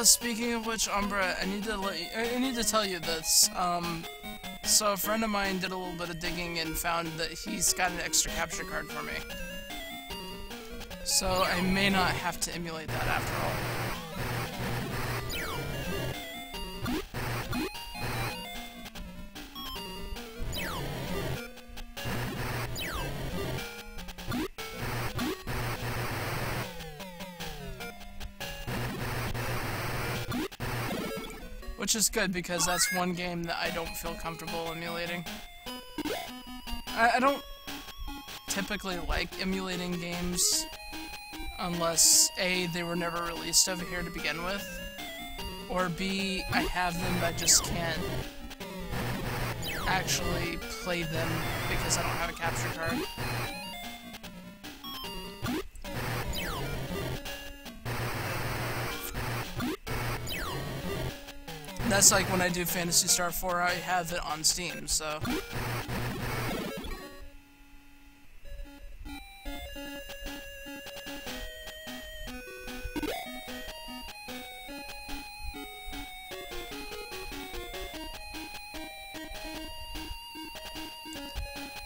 Oh, speaking of which, Umbra, I need to tell you this. So a friend of mine did a little bit of digging and found that he's got an extra capture card for me. So I may not have to emulate that after all. Which is good, because that's one game that I don't feel comfortable emulating. I don't typically like emulating games unless A, they were never released over here to begin with, or B, I have them but I just can't actually play them because I don't have a capture card. That's like when I do Phantasy Star 4, I have it on Steam, so...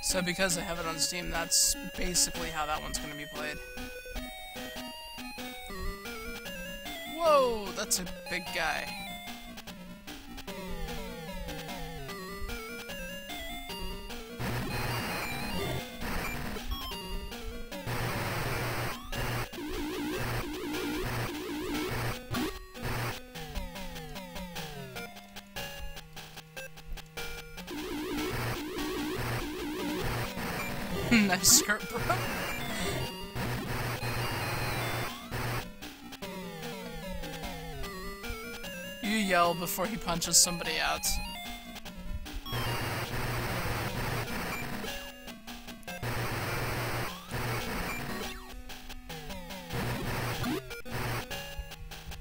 So because I have it on Steam, that's basically how that one's gonna be played. Whoa, that's a big guy. Nice skirt, bro. You yell before he punches somebody out.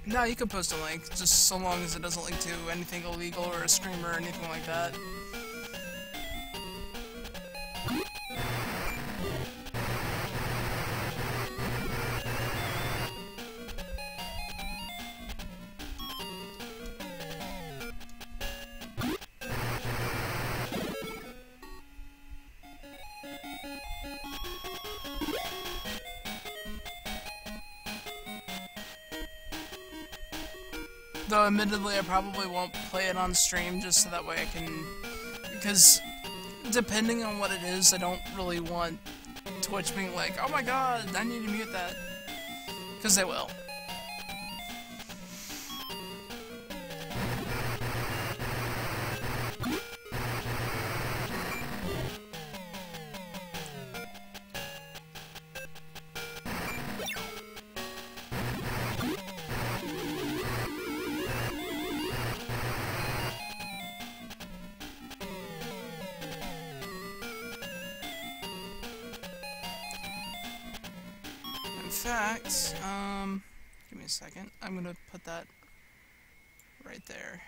No, you can post a link, just so long as it doesn't link to anything illegal or a screamer or anything like that. Though, admittedly, I probably won't play it on stream just so that way I can... Because, depending on what it is, I don't really want Twitch being like, oh my god, I need to mute that. Because they will. In fact, give me a second. I'm gonna put that right there.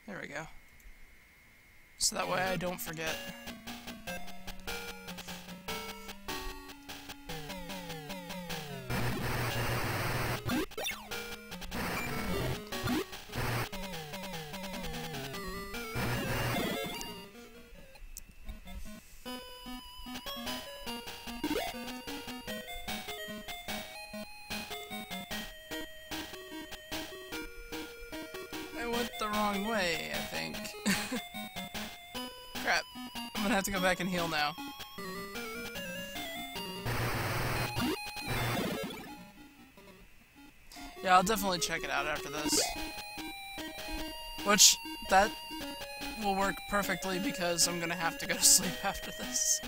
There we go. So that way I don't forget. I went the wrong way, I think. Crap. I'm gonna have to go back and heal now. Yeah, I'll definitely check it out after this. Which, that will work perfectly because I'm gonna have to go to sleep after this.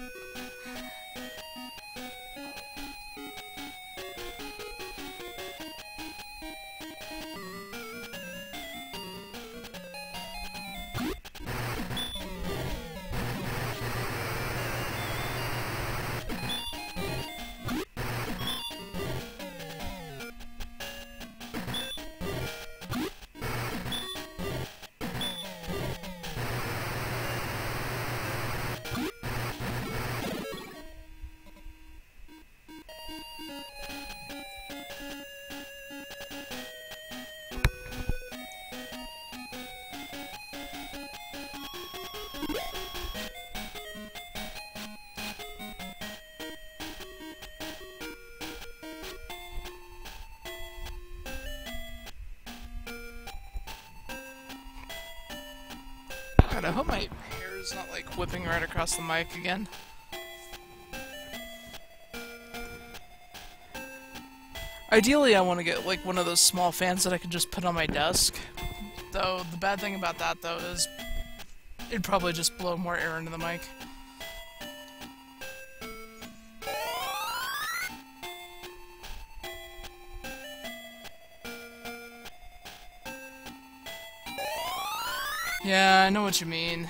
God, I hope my hair is not, like, whipping right across the mic again. Ideally, I want to get, like, one of those small fans that I can just put on my desk. Though, the bad thing about that, though, is it'd probably just blow more air into the mic. Yeah, I know what you mean.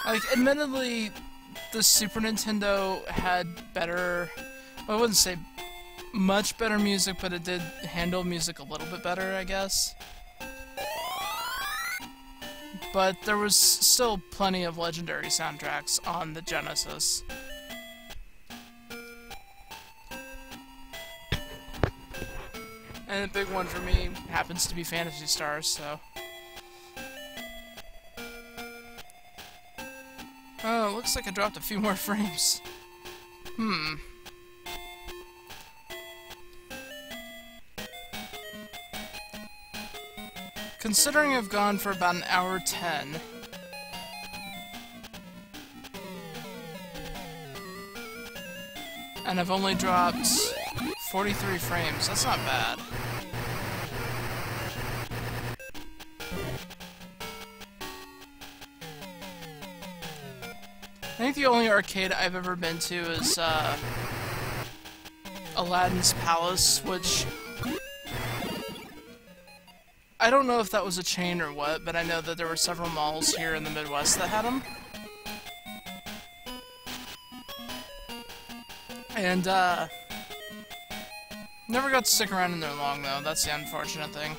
Like, admittedly, the Super Nintendo had better... Well, I wouldn't say much better music, but it did handle music a little bit better, I guess. But there was still plenty of legendary soundtracks on the Genesis. And the big one for me happens to be Phantasy Stars, so... Oh, looks like I dropped a few more frames. Considering I've gone for about an hour 10... and I've only dropped 43 frames, that's not bad. I think the only arcade I've ever been to is, Aladdin's Palace, which... I don't know if that was a chain or what, but I know that there were several malls here in the Midwest that had them. And, never got to stick around in there long, though. That's the unfortunate thing.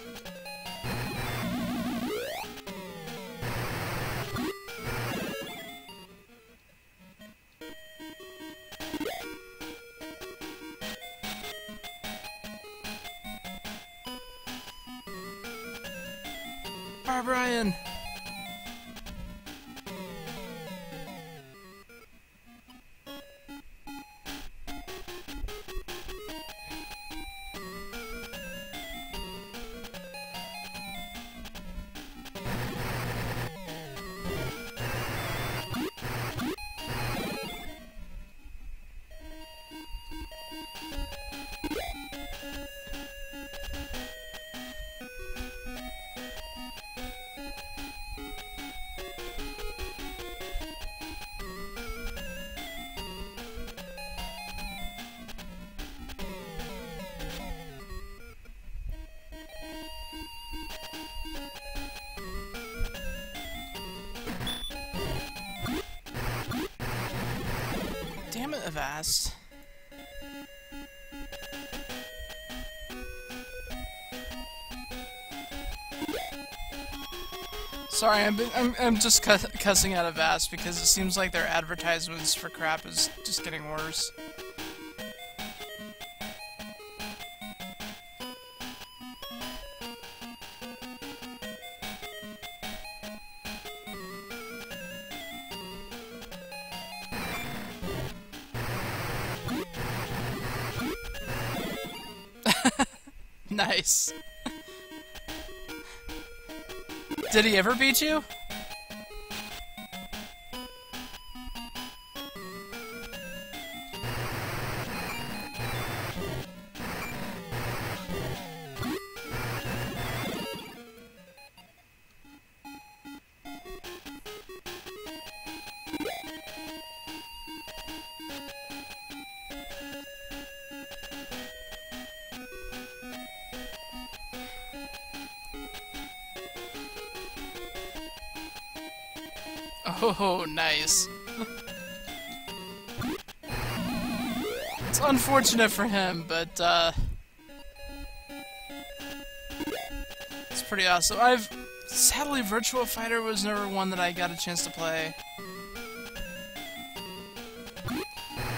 Bye, Brian! Damn it, Avast. Sorry, I'm just cussing out Avast because it seems like their advertisements for crap is just getting worse. Nice. Did he ever beat you? Oh, nice. It's unfortunate for him, but, it's pretty awesome. Sadly, Virtua Fighter was never one that I got a chance to play.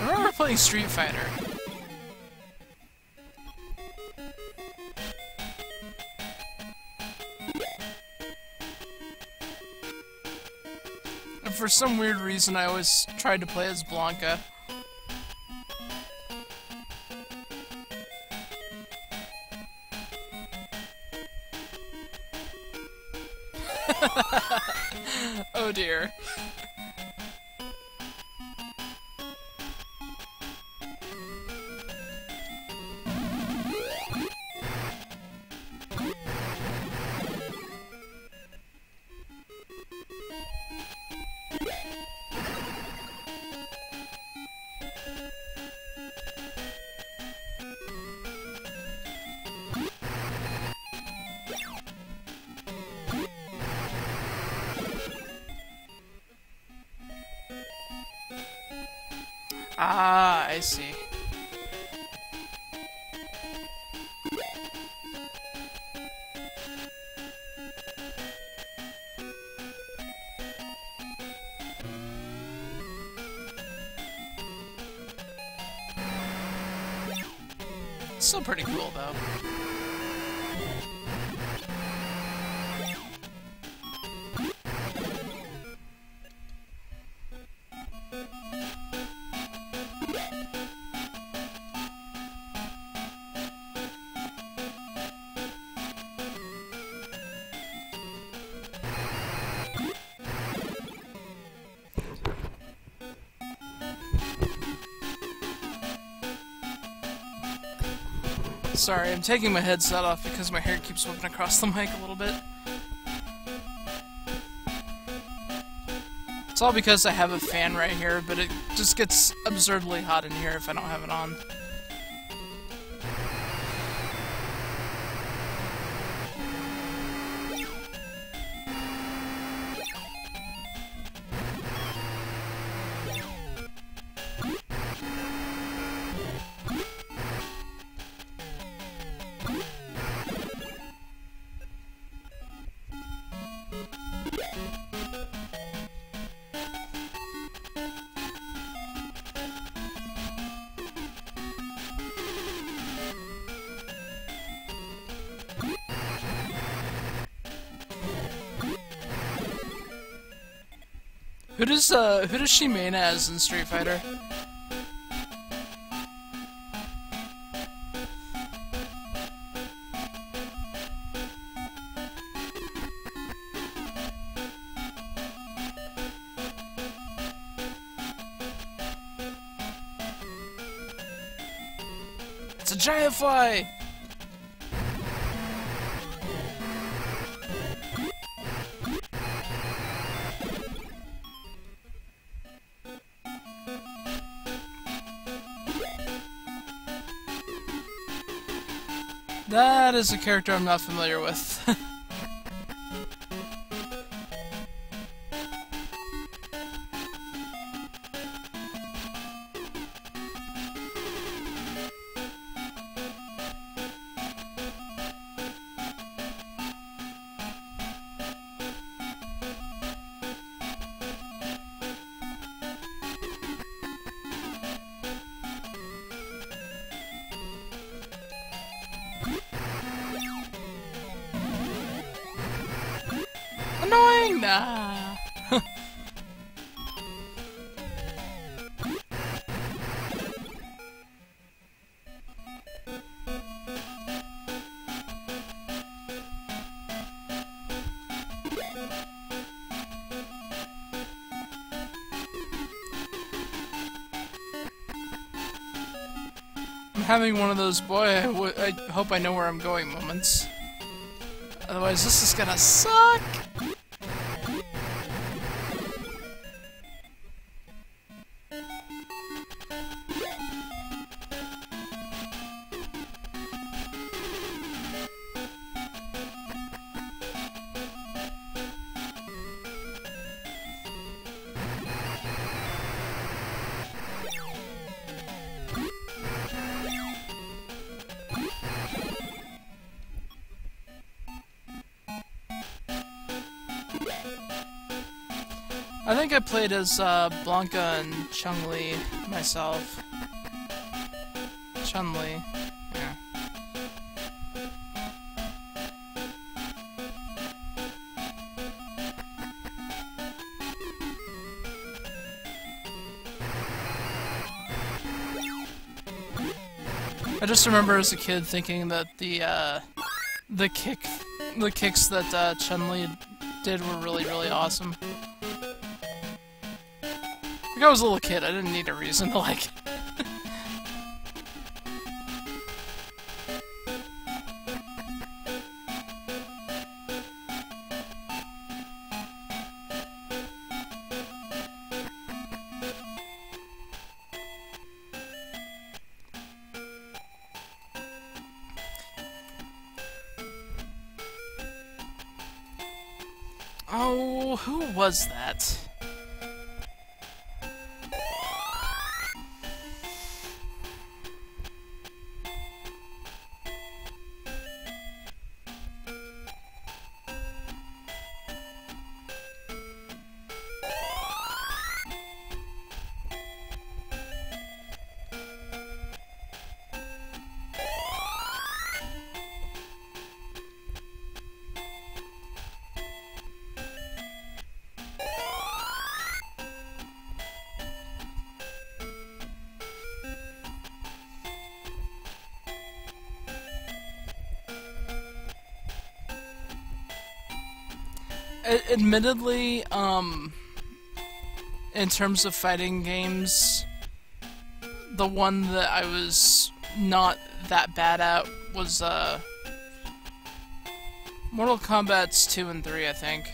I remember playing Street Fighter. For some weird reason, I always tried to play as Blanca. Oh dear. Ah, I see. Still pretty cool, though. Sorry, I'm taking my headset off because my hair keeps whipping across the mic a little bit. It's all because I have a fan right here, but it just gets absurdly hot in here if I don't have it on. Who does she main as in Street Fighter? It's a giant fly! That is a character I'm not familiar with. Annoying! Nah. I'm having one of those, boy, I hope I know where I'm going moments. Otherwise, this is gonna suck! I think I played as Blanca and Chun-Li myself. Chun-Li. Yeah. I just remember as a kid thinking that the kicks that Chun-Li did were really, really awesome. Like, I was a little kid, I didn't need a reason to like it. Oh, who was that? Admittedly, in terms of fighting games, the one that I was not that bad at was, Mortal Kombat's 2 and 3, I think.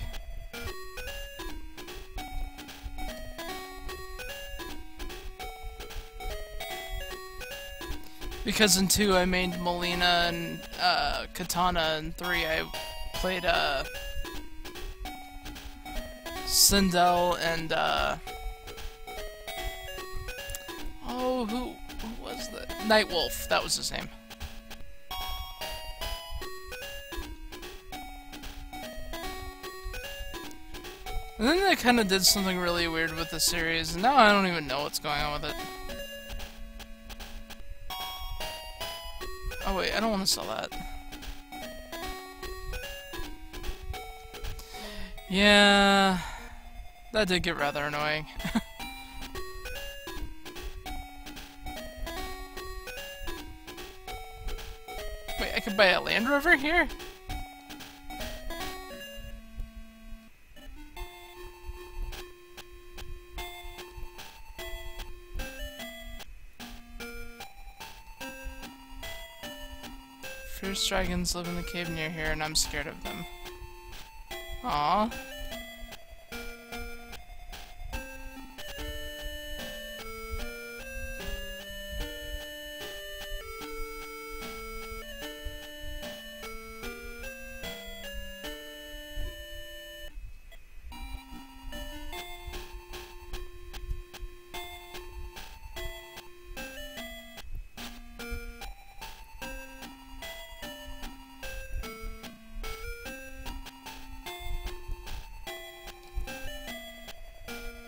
Because in 2 I mained Melina and, Katana, and 3 I played, Sindel and, oh, who was that? Nightwolf, that was his name. And then they kinda did something really weird with the series, and now I don't even know what's going on with it. Oh wait, I don't want to sell that. Yeah... that did get rather annoying. Wait, I could buy a Land Rover here? Fierce dragons live in the cave near here, and I'm scared of them. Aww.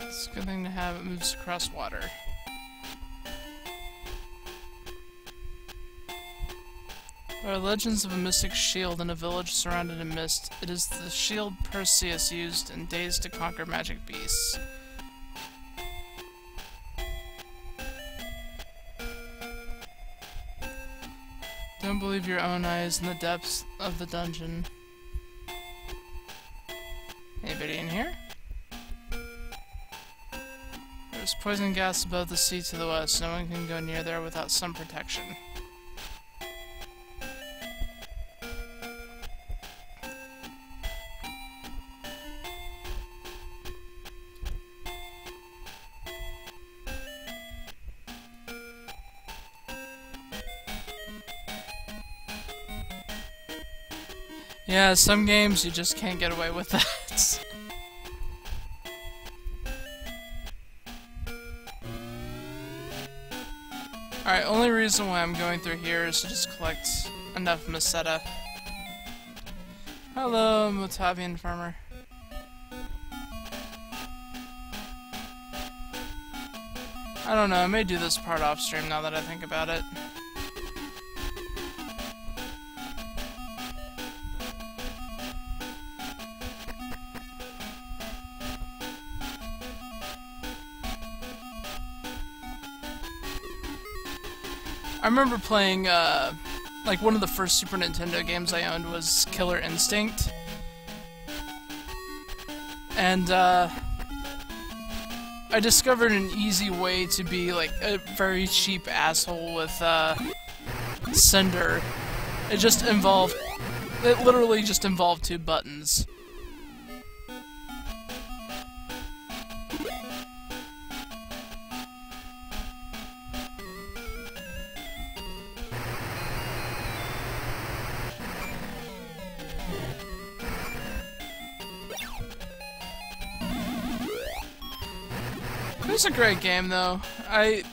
It's a good thing to have, it moves across water. There are legends of a mystic shield in a village surrounded in mist. It is the shield Perseus used in Days to conquer magic beasts. Don't believe your own eyes in the depths of the dungeon. Anybody in here? There's poison gas above the sea to the west. No one can go near there without some protection. Yeah, some games you just can't get away with that. Alright, only reason why I'm going through here is to just collect enough Meseta. Hello, Motavian farmer. I don't know, I may do this part off stream now that I think about it. I remember playing, like, one of the first Super Nintendo games I owned was Killer Instinct. And, I discovered an easy way to be, like, a very cheap asshole with, Cinder. It literally just involved 2 buttons. It was a great game, though. I'm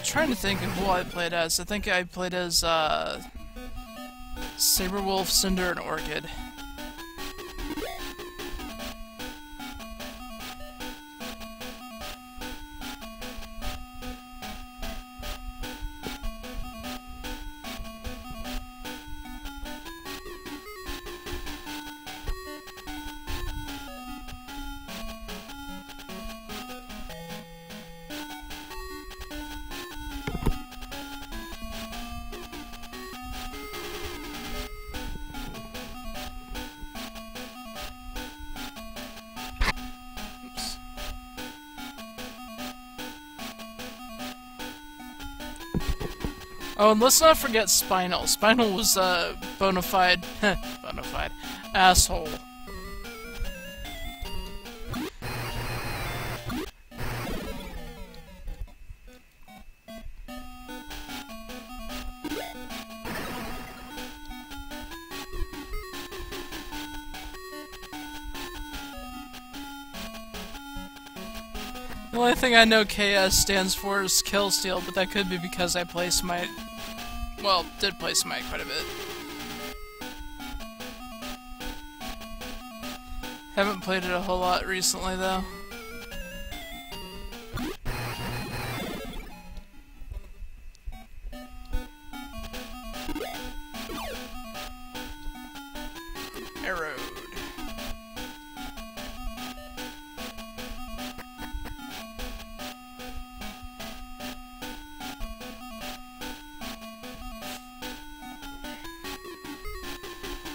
trying to think of who I played as. I think I played as, Saberwolf, Cinder, and Orchid. Oh, and let's not forget Spinal. Spinal was a bona fide asshole. The only thing I know KS stands for is Kill Steal, but that could be because I play Smite. Well, did play Smite quite a bit. Haven't played it a whole lot recently, though. Arrowed.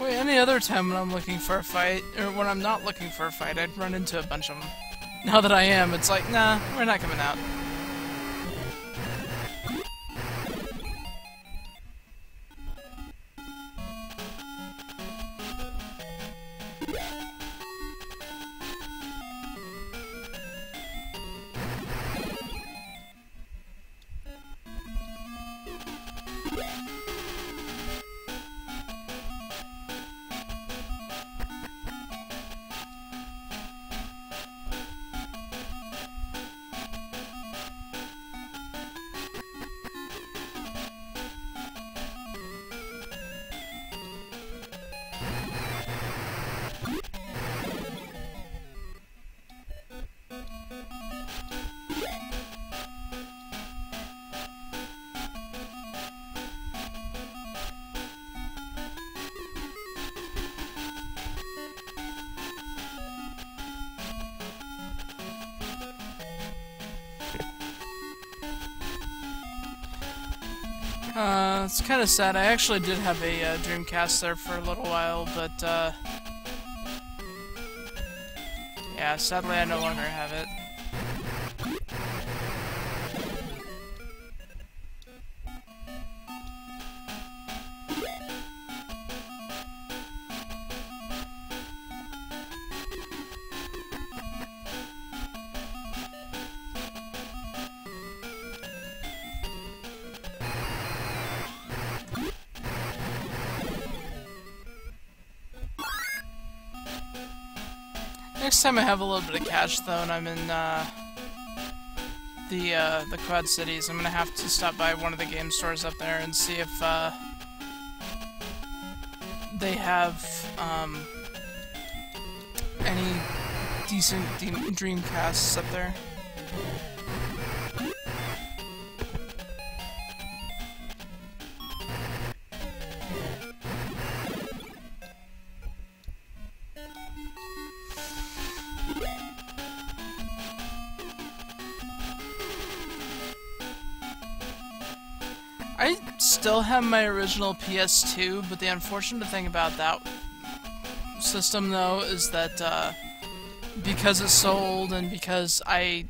Wait, any other time when I'm looking for a fight, or when I'm not looking for a fight, I'd run into a bunch of them. Now that I am, it's like, nah, we're not coming out. It's kind of sad. I actually did have a Dreamcast there for a little while, but yeah, sadly I no longer have it. Next time I have a little bit of cash, though, and I'm in the Quad Cities, I'm gonna have to stop by one of the game stores up there and see if they have any decent Dreamcasts up there. I still have my original PS2, but the unfortunate thing about that system, though, is that because it's so old and because I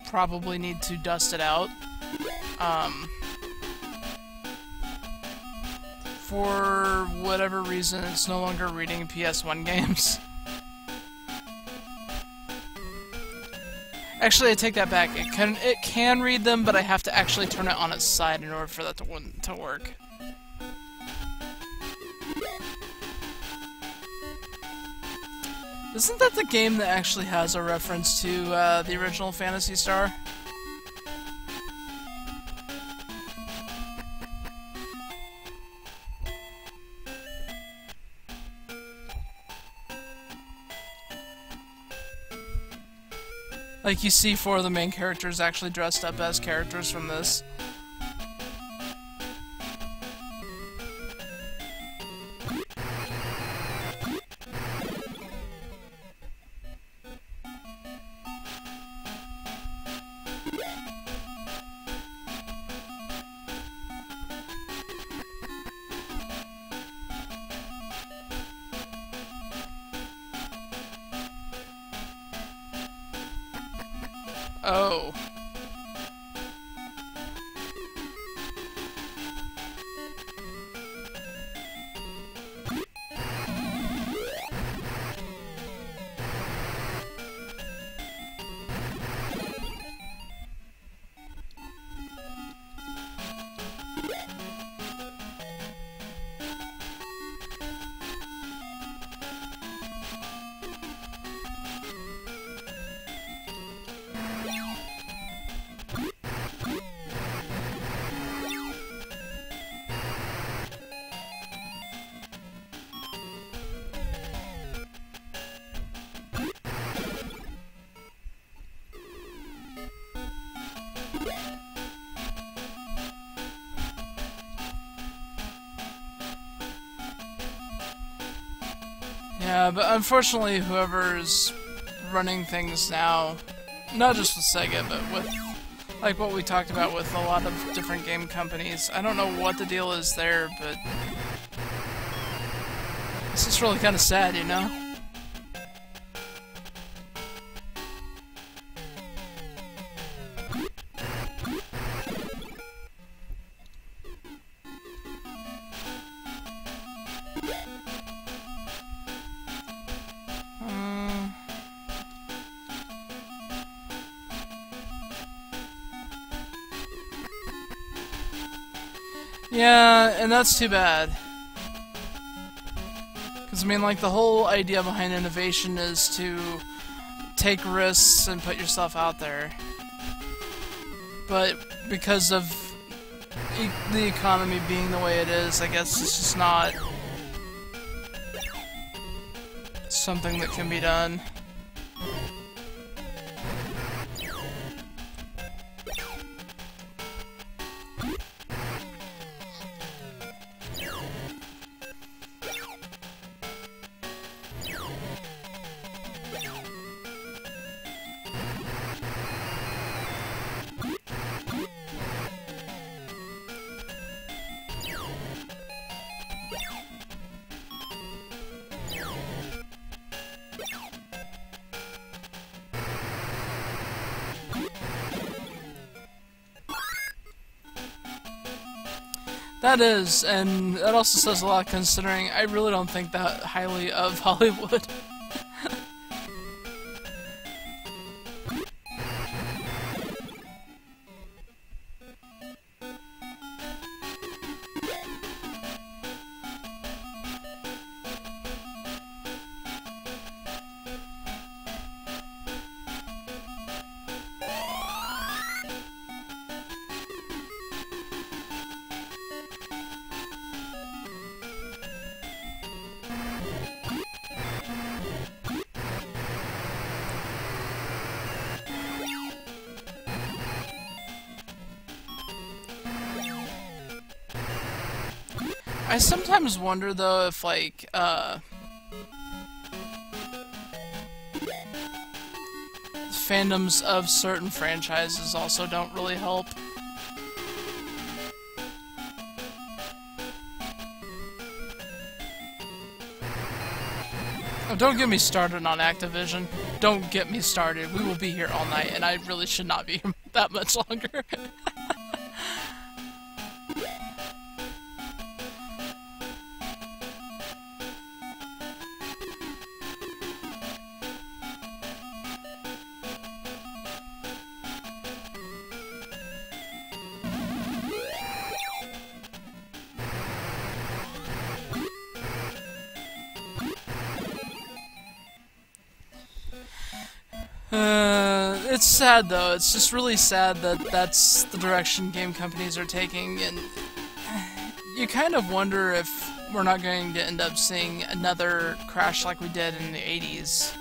probably need to dust it out, for whatever reason, it's no longer reading PS1 games. Actually, I take that back. It can read them, but I have to actually turn it on its side in order for that to work. Isn't that the game that actually has a reference to the original Phantasy Star? Like, you see 4 of the main characters actually dressed up as characters from this. Oh. Yeah, but unfortunately whoever's running things now, not just with Sega, but with, like what we talked about with a lot of different game companies, I don't know what the deal is there, but it's just really kind of sad, you know? Yeah, and that's too bad. Because, I mean, like, the whole idea behind innovation is to take risks and put yourself out there. But because of the economy being the way it is, I guess it's just not something that can be done. That is, and that also says a lot considering I really don't think that highly of Hollywood. I sometimes wonder, though, if, like, fandoms of certain franchises also don't really help. Oh, don't get me started on Activision. Don't get me started. We will be here all night, and I really should not be here that much longer. It's sad though, it's just really sad that that's the direction game companies are taking, and you kind of wonder if we're not going to end up seeing another crash like we did in the 80s.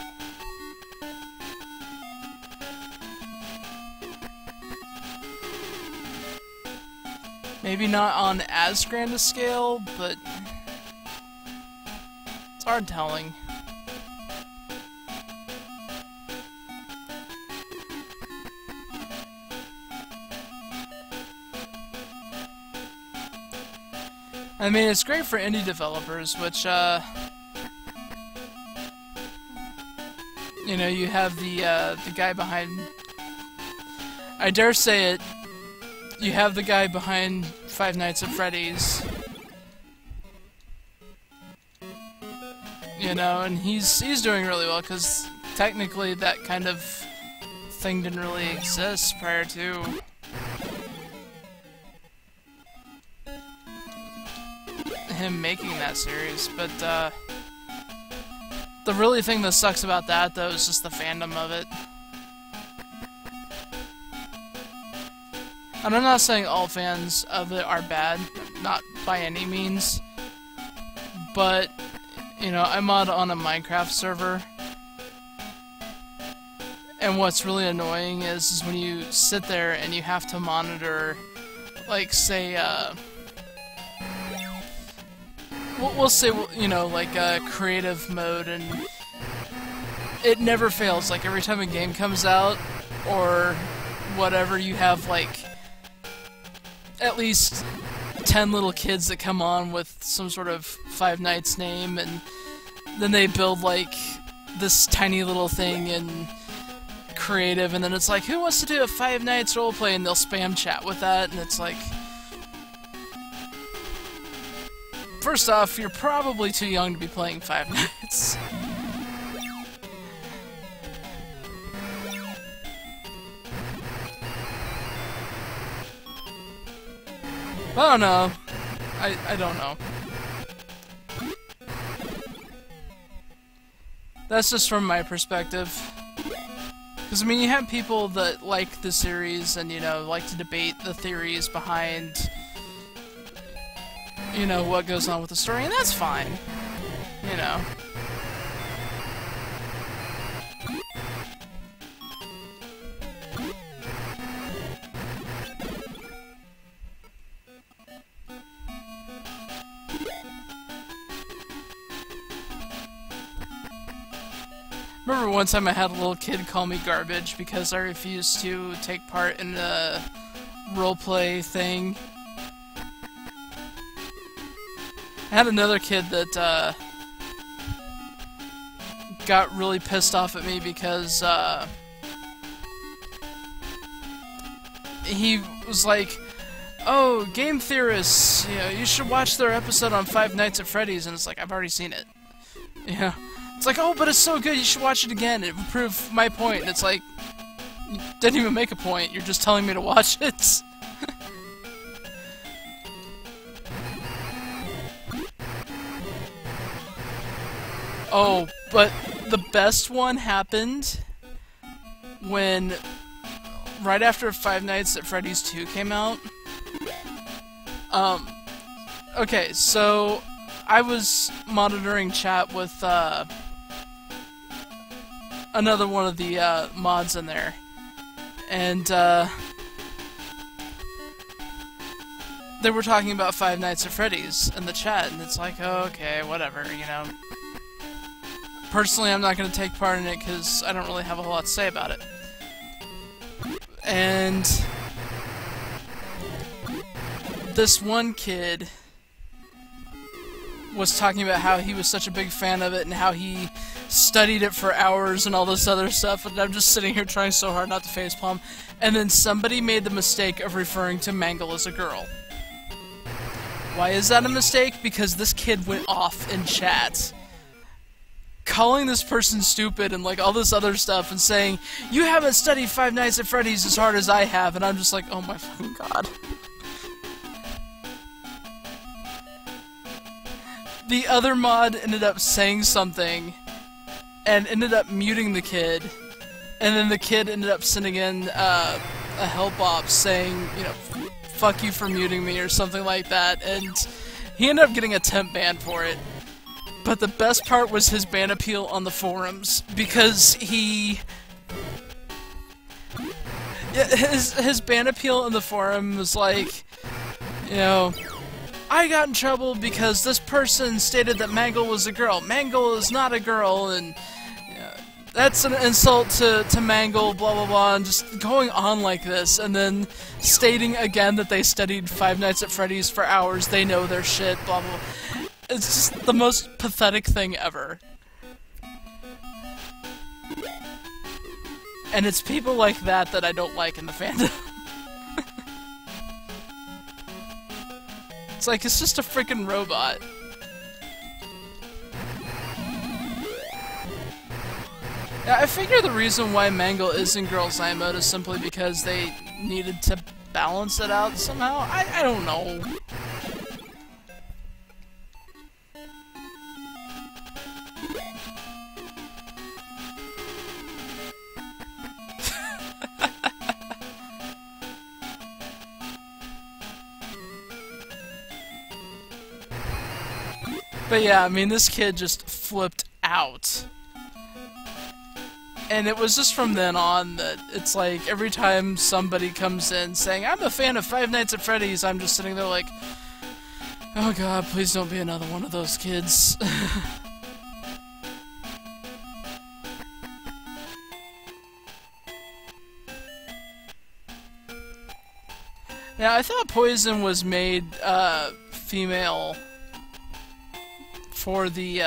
Maybe not on as grand a scale, but it's hard telling. I mean, it's great for indie developers, which, you know, you have the guy behind... I dare say it, you have the guy behind Five Nights at Freddy's. You know, and he's doing really well, because technically that kind of thing didn't really exist prior to... him making that series, but the really thing that sucks about that though is just the fandom of it. And I'm not saying all fans of it are bad, not by any means, but you know, I mod on a Minecraft server, and what's really annoying is when you sit there and you have to monitor, like, say, we'll say, you know, like creative mode, and it never fails. Like, every time a game comes out, or whatever, you have, like, at least 10 little kids that come on with some sort of Five Nights name, and then they build, like, this tiny little thing in creative, and then it's like, who wants to do a Five Nights roleplay? And they'll spam chat with that, and it's like... First off, you're probably too young to be playing Five Nights. I don't know. I don't know. That's just from my perspective. Because, I mean, you have people that like the series and, you know, like to debate the theories behind... you know, what goes on with the story, and that's fine. You know. Remember one time I had a little kid call me garbage because I refused to take part in a roleplay thing. I had another kid that got really pissed off at me because he was like, "Oh, game theorists, you know, you should watch their episode on Five Nights at Freddy's," and it's like, I've already seen it. You know, it's like, "Oh, but it's so good, you should watch it again. It would prove my point." And it's like, you didn't even make a point. You're just telling me to watch it. Oh, but the best one happened when, right after Five Nights at Freddy's 2 came out. Okay, so I was monitoring chat with, another one of the, mods in there. And, they were talking about Five Nights at Freddy's in the chat, and it's like, oh, okay, whatever, you know. Personally, I'm not going to take part in it because I don't really have a whole lot to say about it. And this one kid was talking about how he was such a big fan of it and how he studied it for hours and all this other stuff, and I'm just sitting here trying so hard not to facepalm, and then somebody made the mistake of referring to Mangle as a girl. Why is that a mistake? Because this kid went off in chat, calling this person stupid and like all this other stuff, and saying, "You haven't studied Five Nights at Freddy's as hard as I have," and I'm just like, oh my fucking god. The other mod ended up saying something, and ended up muting the kid, and then the kid ended up sending in a help op saying, you know, fuck you for muting me or something like that, and he ended up getting a temp ban for it. But the best part was his ban appeal on the forums, because he... his ban appeal in the forum was like, you know, I got in trouble because this person stated that Mangle was a girl. Mangle is not a girl, and that's an insult to Mangle, blah blah blah, and just going on like this, and then stating again that they studied Five Nights at Freddy's for hours, they know their shit, blah blah blah. It's just the most pathetic thing ever. And it's people like that that I don't like in the fandom. It's like, it's just a freaking robot. Yeah, I figure the reason why Mangle is in Girls Night mode is simply because they needed to balance it out somehow. I don't know. But yeah, I mean, this kid just flipped out. And it was just from then on that it's like, every time somebody comes in saying, I'm a fan of Five Nights at Freddy's, I'm just sitting there like, oh god, please don't be another one of those kids. Yeah, I thought Poison was made, female for the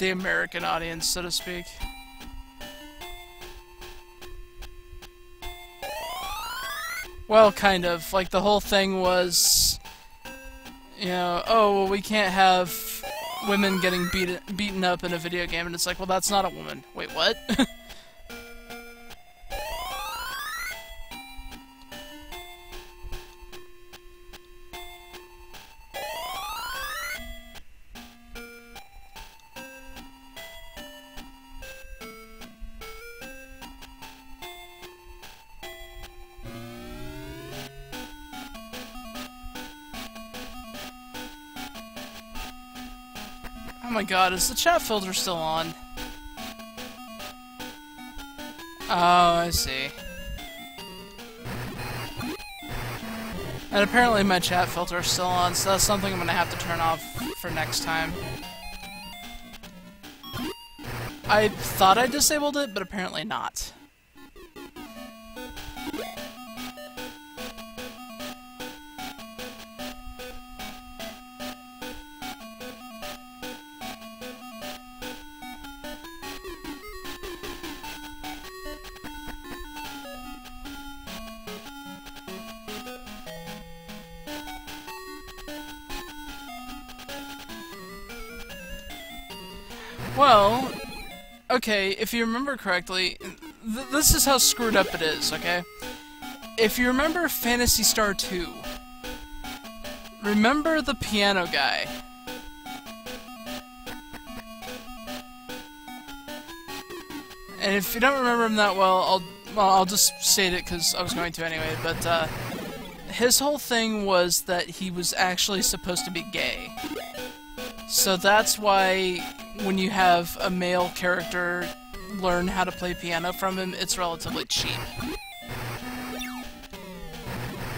American audience, so to speak. Well, kind of. Like, the whole thing was, you know, oh, well, we can't have women getting beaten up in a video game, and it's like, well, that's not a woman. Wait, what? Oh my god, is the chat filter still on? Oh, I see. And apparently my chat filter is still on, so that's something I'm gonna have to turn off for next time. I thought I disabled it, but apparently not. Well, okay, if you remember correctly, this is how screwed up it is, okay? If you remember Phantasy Star 2, remember the piano guy? And if you don't remember him that well, I'll just state it because I was going to anyway, but his whole thing was that he was actually supposed to be gay. So that's why when you have a male character learn how to play piano from him, it's relatively cheap.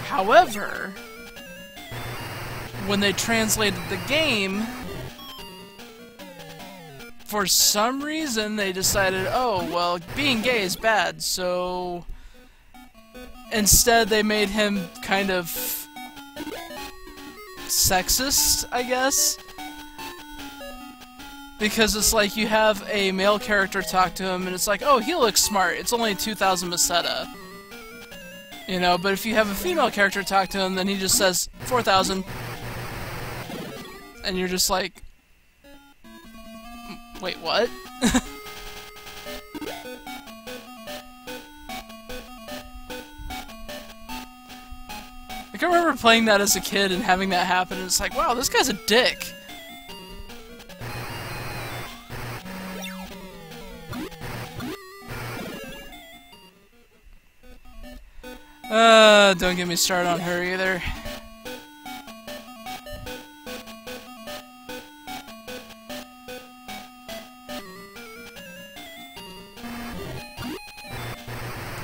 However, when they translated the game, for some reason they decided, oh, well, being gay is bad, so instead they made him kind of sexist, I guess. Because it's like you have a male character talk to him, and it's like, oh, he looks smart. It's only 2,000 Meseta. You know, but if you have a female character talk to him, then he just says 4,000. And you're just like, wait, what? I can remember playing that as a kid and having that happen, and it's like, wow, this guy's a dick. Don't get me started on her either.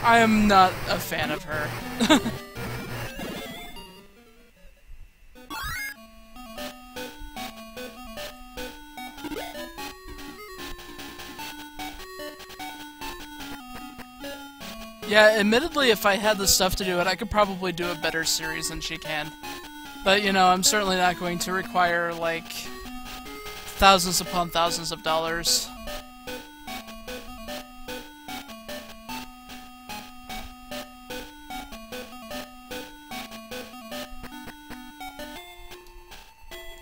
I am not a fan of her. Yeah, admittedly, if I had the stuff to do it, I could probably do a better series than she can. But, you know, I'm certainly not going to require, like, thousands upon thousands of dollars.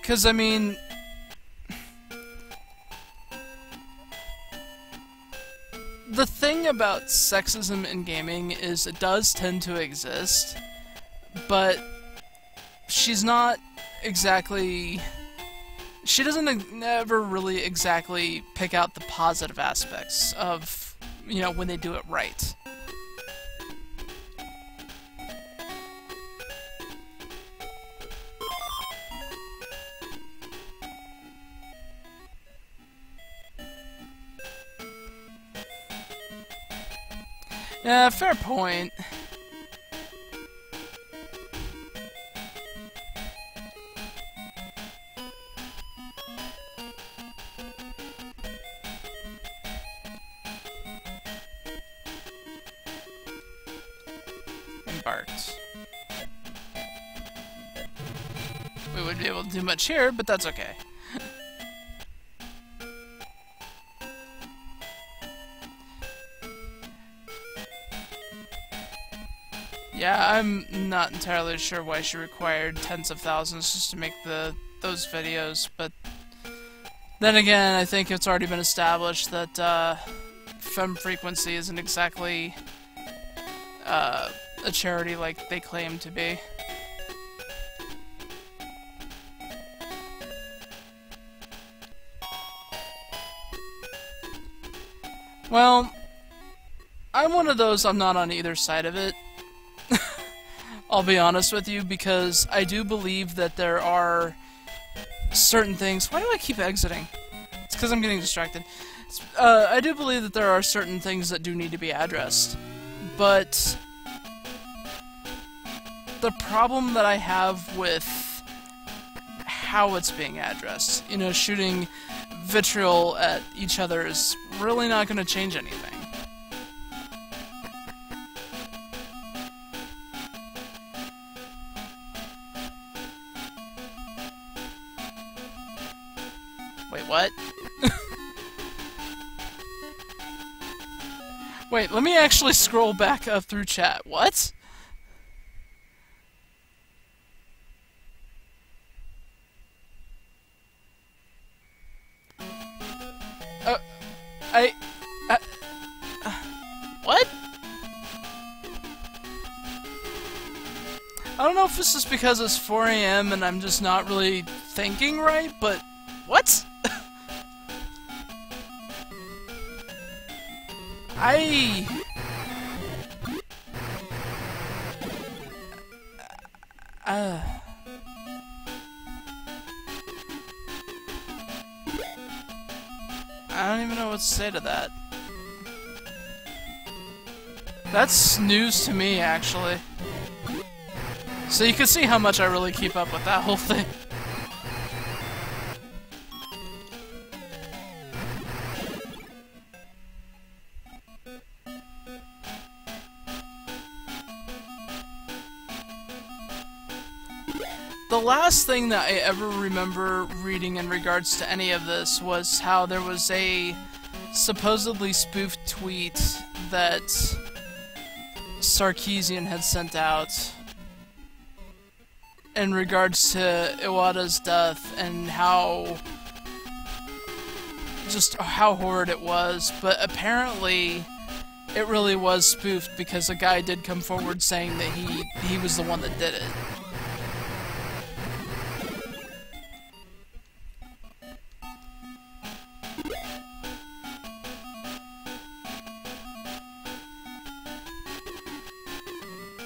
Because, I mean... the thing about sexism in gaming is it does tend to exist, but she's not exactly... she doesn't never really exactly pick out the positive aspects of, you know, when they do it right. Yeah, fair point. Embarked. We wouldn't be able to do much here, but that's okay. Yeah, I'm not entirely sure why she required tens of thousands just to make those videos, but then again, I think it's already been established that Femme Frequency isn't exactly a charity like they claim to be. Well, I'm one of those, I'm not on either side of it. I'll be honest with you, because I do believe that there are certain things... why do I keep exiting? It's because I'm getting distracted. I do believe that there are certain things that do need to be addressed, but the problem that I have with how it's being addressed, you know, shooting vitriol at each other, is really not going to change anything. Wait, what? Wait, let me actually scroll back up through chat. What? What? I don't know if this is because it's 4 AM and I'm just not really thinking right, but... what? I don't even know what to say to that. That's news to me, actually. So you can see how much I really keep up with that whole thing. the last thing that I ever remember reading in regards to any of this was how there was a supposedly spoofed tweet that Sarkeesian had sent out in regards to Iwata's death and how horrid it was, but apparently it really was spoofed because a guy did come forward saying that he was the one that did it.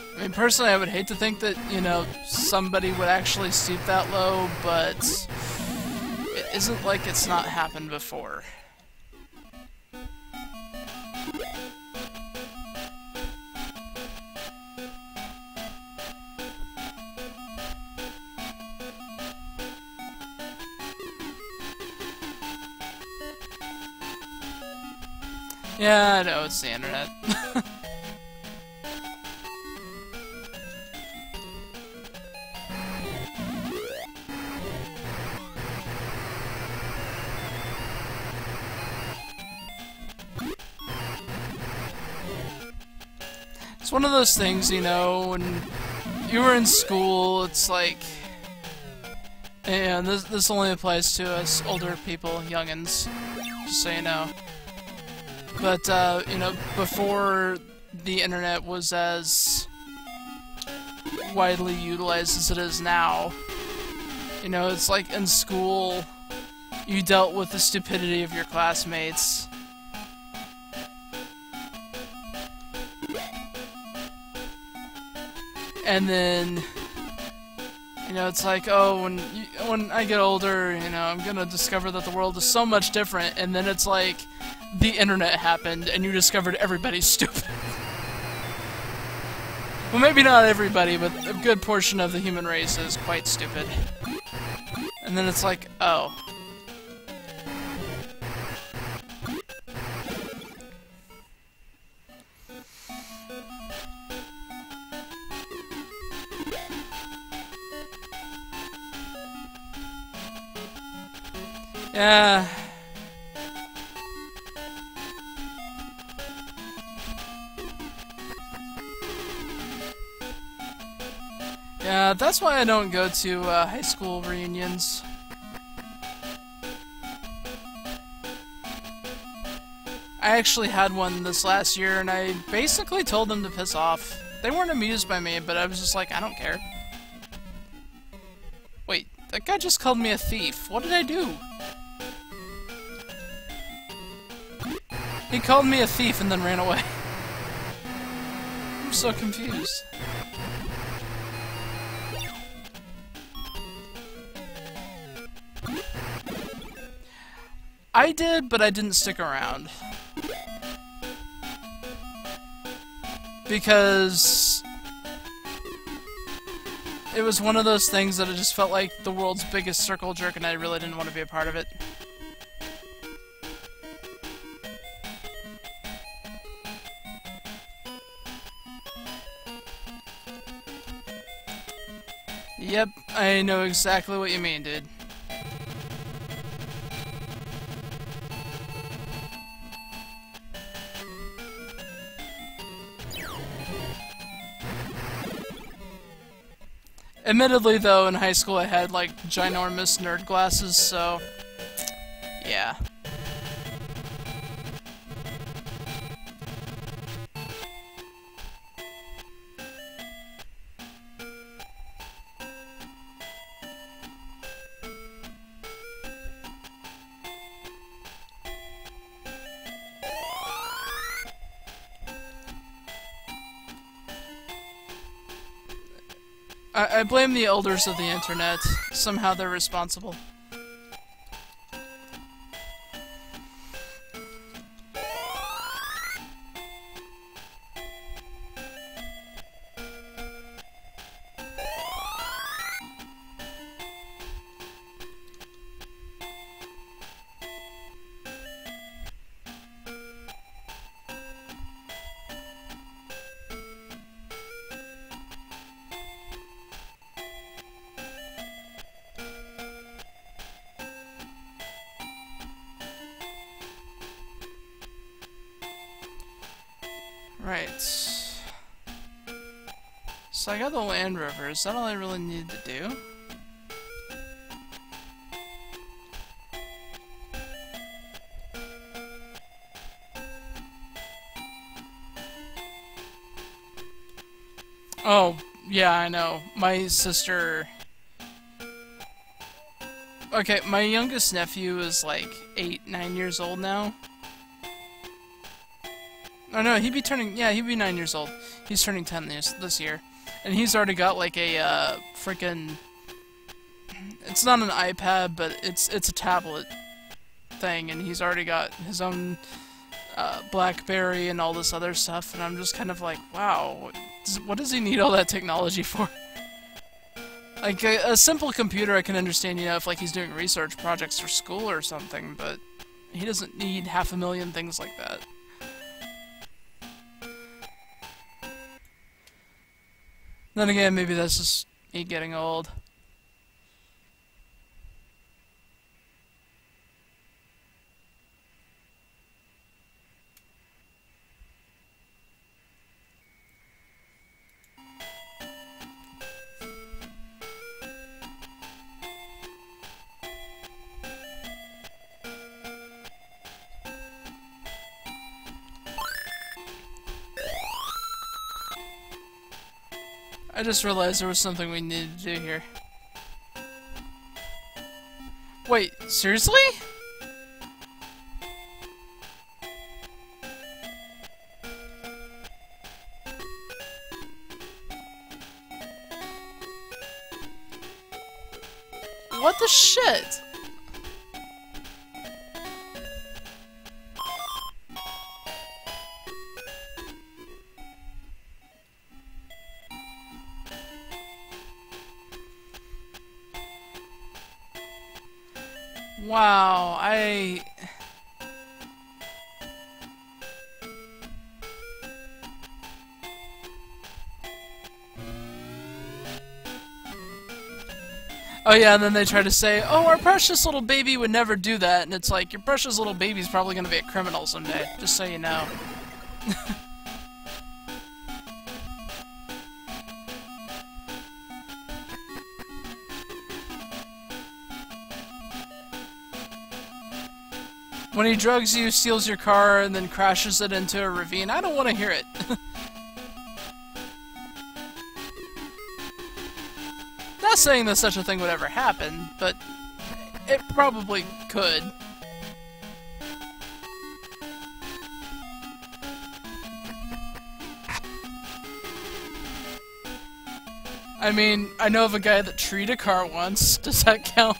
I mean, personally, I would hate to think that, you know, somebody would actually stoop that low, but it isn't like it's not happened before. Yeah, I know, it's the internet. It's one of those things, you know, when you were in school, it's like, and this only applies to us older people, youngins, just so you know. But, you know, before the internet was as widely utilized as it is now, you know, it's like in school, you dealt with the stupidity of your classmates. And then, you know, it's like, oh, when I get older, you know, I'm gonna discover that the world is so much different, and then it's like, the internet happened, and you discovered everybody's stupid. Well, maybe not everybody, but a good portion of the human race is quite stupid. And then it's like, oh. Yeah. Yeah, that's why I don't go to high school reunions. I actually had one this last year, and I basically told them to piss off. They weren't amused by me, but I was just like, I don't care. Wait, that guy just called me a thief. What did I do? He called me a thief and then ran away. I'm so confused. I did, but I didn't stick around. Because it was one of those things that it just felt like the world's biggest circle jerk, and I really didn't want to be a part of it. Yep, I know exactly what you mean, dude. Admittedly, though, in high school I had, like, ginormous nerd glasses, so yeah. I blame the elders of the internet. Somehow they're responsible. Right. So I got the Land Rover. Is that all I really needed to do? Oh, yeah, I know. My sister... Okay, my youngest nephew is like 8, 9 years old now. Oh no, he'd be turning... Yeah, he'd be 9 years old. He's turning 10 this year. And he's already got like a, freaking... It's not an iPad, but it's a tablet thing, and he's already got his own BlackBerry and all this other stuff, and I'm just kind of like, wow, what does he need all that technology for? Like, a simple computer I can understand, you know, if like he's doing research projects for school or something, but he doesn't need 500,000 things like that. Then again, maybe that's just me getting old. I just realized there was something we needed to do here. Wait, seriously? What the shit? Wow, Oh yeah, and then they try to say, oh, our precious little baby would never do that, and it's like, your precious little baby's probably gonna be a criminal someday, just so you know. When he drugs you, steals your car, and then crashes it into a ravine, I don't want to hear it. Not saying that such a thing would ever happen, but it probably could. I mean, I know of a guy that treed a car once. Does that count?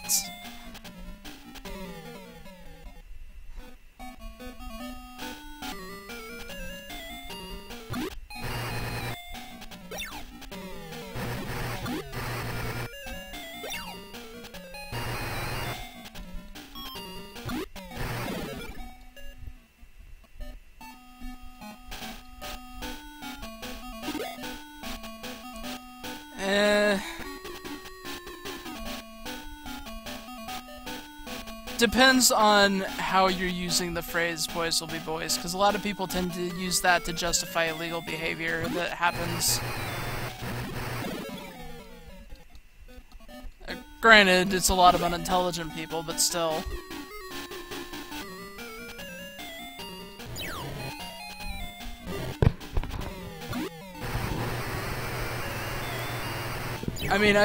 Depends on how you're using the phrase boys will be boys, because a lot of people tend to use that to justify illegal behavior that happens. Granted, it's a lot of unintelligent people, but still. I mean,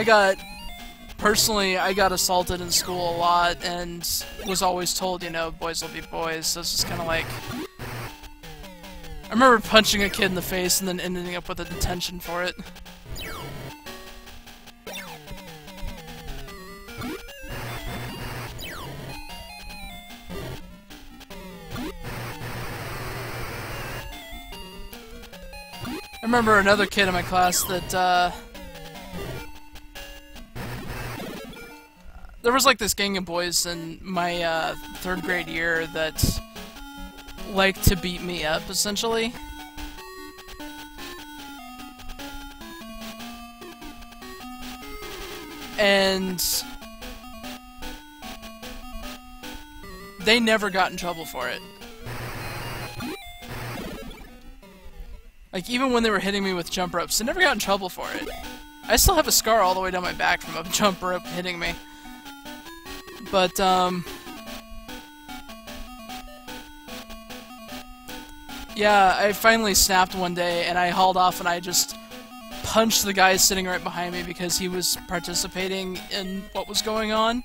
personally, I got assaulted in school a lot, and was always told, you know, boys will be boys, so it's just kind of like... I remember punching a kid in the face and then ending up with a detention for it. I remember another kid in my class that, there was like this gang of boys in my 3rd grade year that liked to beat me up, essentially. And they never got in trouble for it. Like, even when they were hitting me with jump ropes, I never got in trouble for it. I still have a scar all the way down my back from a jump rope hitting me. But, yeah, I finally snapped one day, and I hauled off and I just punched the guy sitting right behind me because he was participating in what was going on.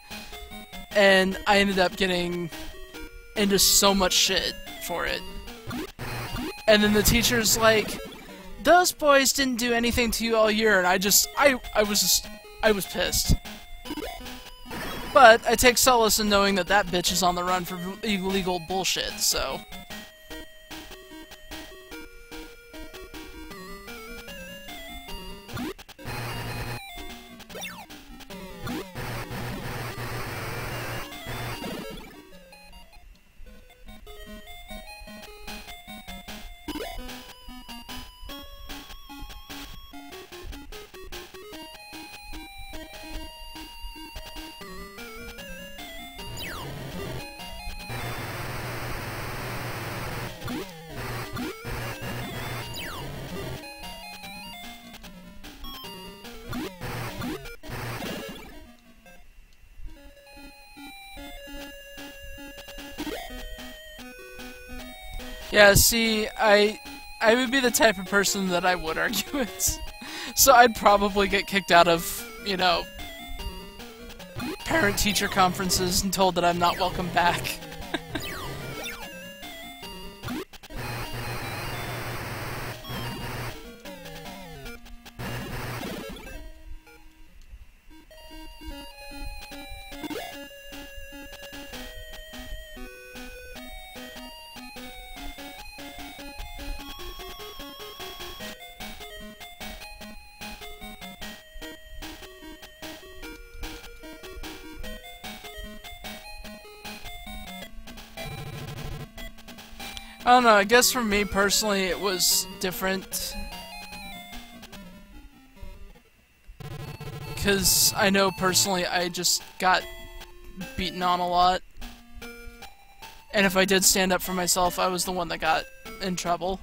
And I ended up getting into so much shit for it. And then the teacher's like, those boys didn't do anything to you all year, and I was pissed. But I take solace in knowing that that bitch is on the run for illegal bullshit, so... Yeah, see, I would be the type of person that I would argue with. So I'd probably get kicked out of, you know, parent-teacher conferences and told that I'm not welcome back. I don't know, I guess for me personally it was different. Because I know personally I just got beaten on a lot. And if I did stand up for myself, I was the one that got in trouble.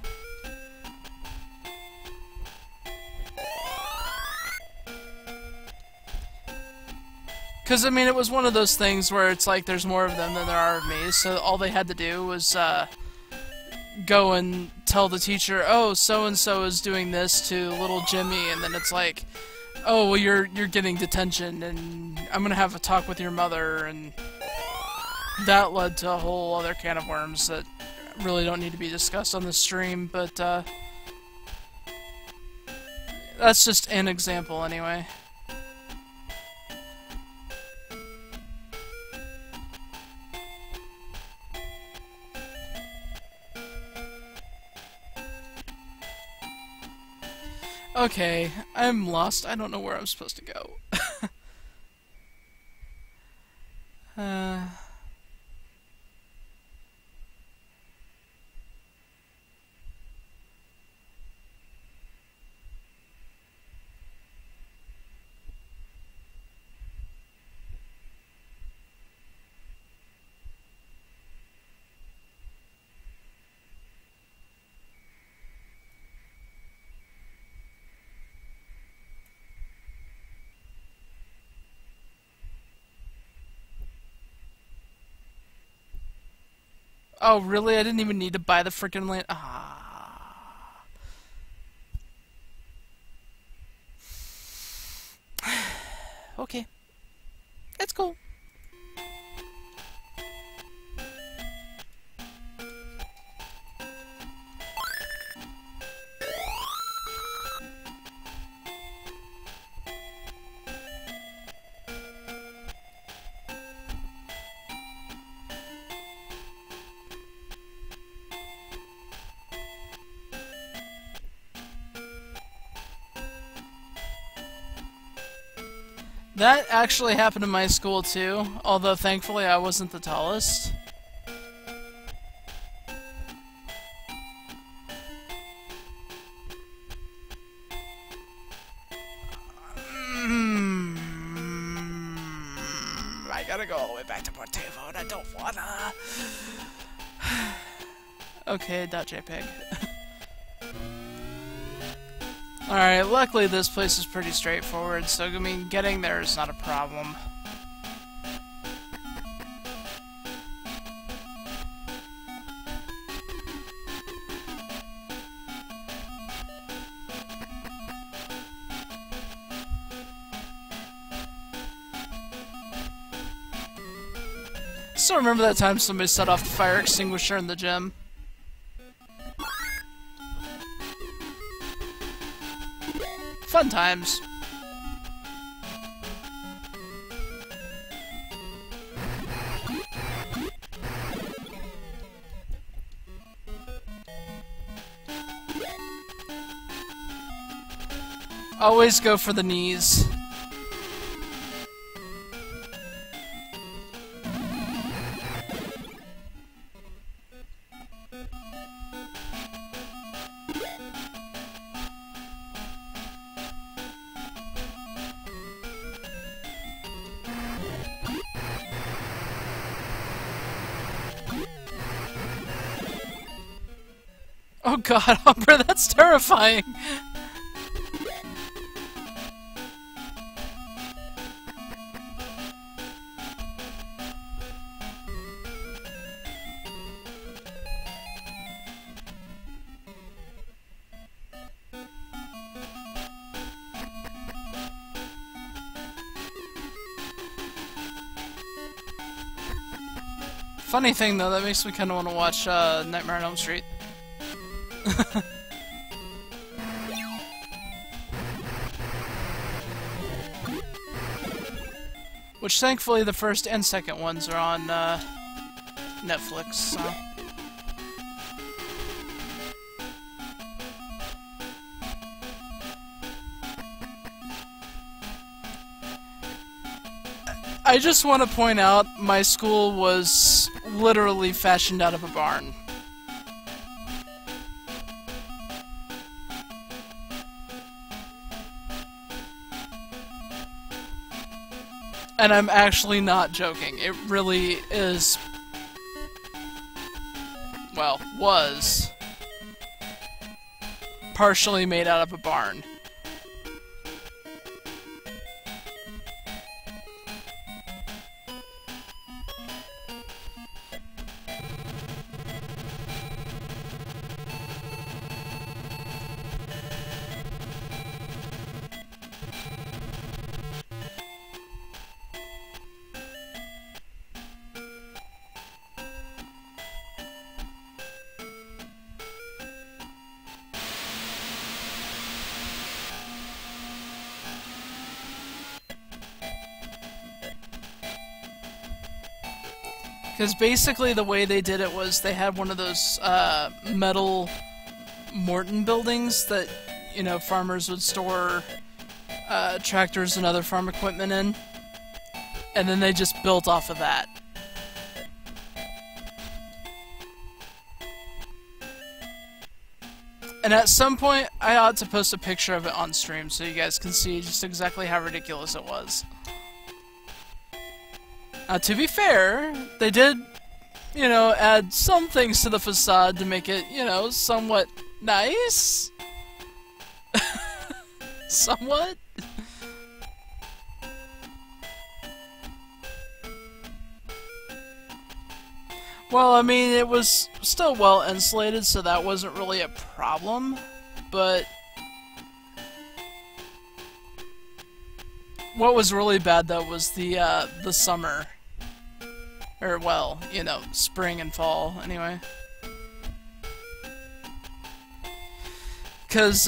Because, I mean, it was one of those things where it's like there's more of them than there are of me, so all they had to do was, go and tell the teacher, oh, so-and-so is doing this to little Jimmy, and then it's like, oh, well, you're getting detention, and I'm gonna have a talk with your mother, and that led to a whole other can of worms that really don't need to be discussed on the stream, but, that's just an example, anyway. Okay, I'm lost. I don't know where I'm supposed to go. Oh, really? I didn't even need to buy the frickin' land. Ah. Okay. It's cool. That actually happened in my school too, although thankfully I wasn't the tallest. I gotta go all the way back to Portavo and I don't wanna. Okay, .jpg. Alright, luckily this place is pretty straightforward, so I mean, getting there is not a problem. Still remember that time somebody set off the fire extinguisher in the gym. Fun times. Always go for the knees. Oh god, Humber, that's terrifying! Funny thing though, that makes me kinda wanna watch Nightmare on Elm Street. Which thankfully the first and second ones are on Netflix, so. I just want to point out my school was literally fashioned out of a barn. And I'm actually not joking. It really is... well, was... partially made out of a barn. Because basically the way they did it was they had one of those metal Morton buildings that, you know, farmers would store tractors and other farm equipment in. And then they just built off of that. And at some point, I ought to post a picture of it on stream so you guys can see just exactly how ridiculous it was. To be fair, they did, you know, add some things to the facade to make it, you know, somewhat nice? Somewhat? Well, I mean, it was still well insulated, so that wasn't really a problem, but... what was really bad, though, was the summer. Or, well, you know, spring and fall, anyway. Because,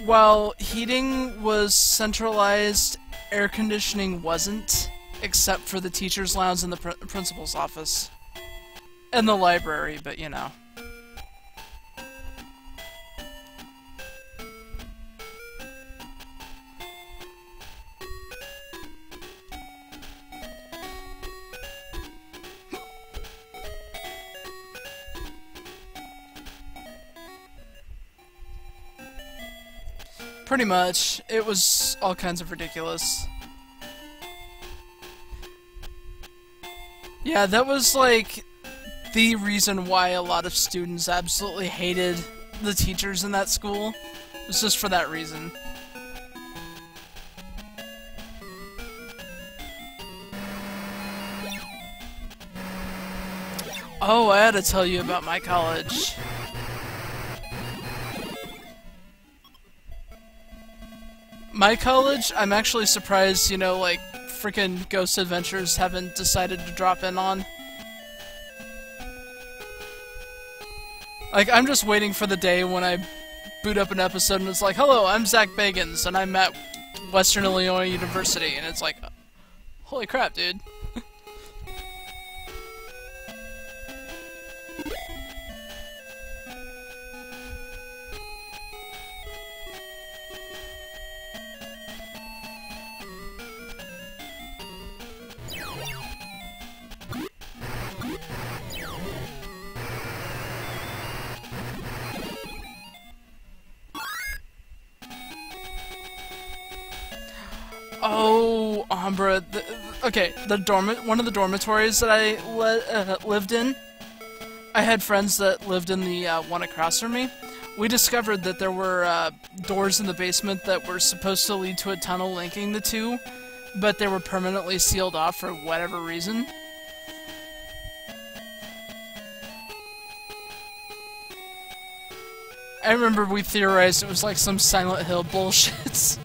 while heating was centralized, air conditioning wasn't, except for the teacher's lounge and the principal's office. And the library, but, you know. Pretty much. It was all kinds of ridiculous. Yeah, that was, like, the reason why a lot of students absolutely hated the teachers in that school. It's just for that reason. Oh, I had to tell you about my college. My college, I'm actually surprised, you know, like, frickin' Ghost Adventures haven't decided to drop in on. Like, I'm just waiting for the day when I boot up an episode and it's like, hello, I'm Zach Bagans, and I'm at Western Illinois University, and it's like, holy crap, dude. Oh, Umbra. Okay, one of the dormitories that I lived in, I had friends that lived in the one across from me. We discovered that there were doors in the basement that were supposed to lead to a tunnel linking the two, but they were permanently sealed off for whatever reason. I remember we theorized it was like some Silent Hill bullshit.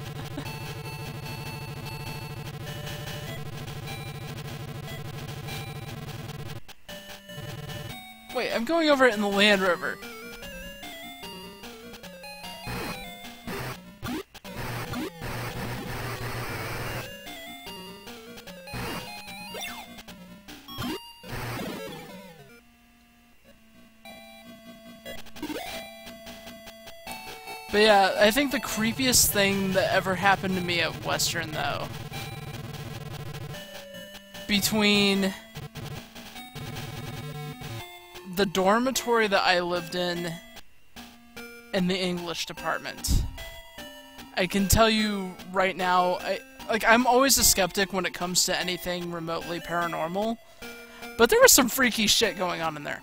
Wait, I'm going over it in the Land Rover. But yeah, I think the creepiest thing that ever happened to me at Western, though, between the dormitory that I lived in and the English department, I can tell you right now, I'm always a skeptic when it comes to anything remotely paranormal, but there was some freaky shit going on in there.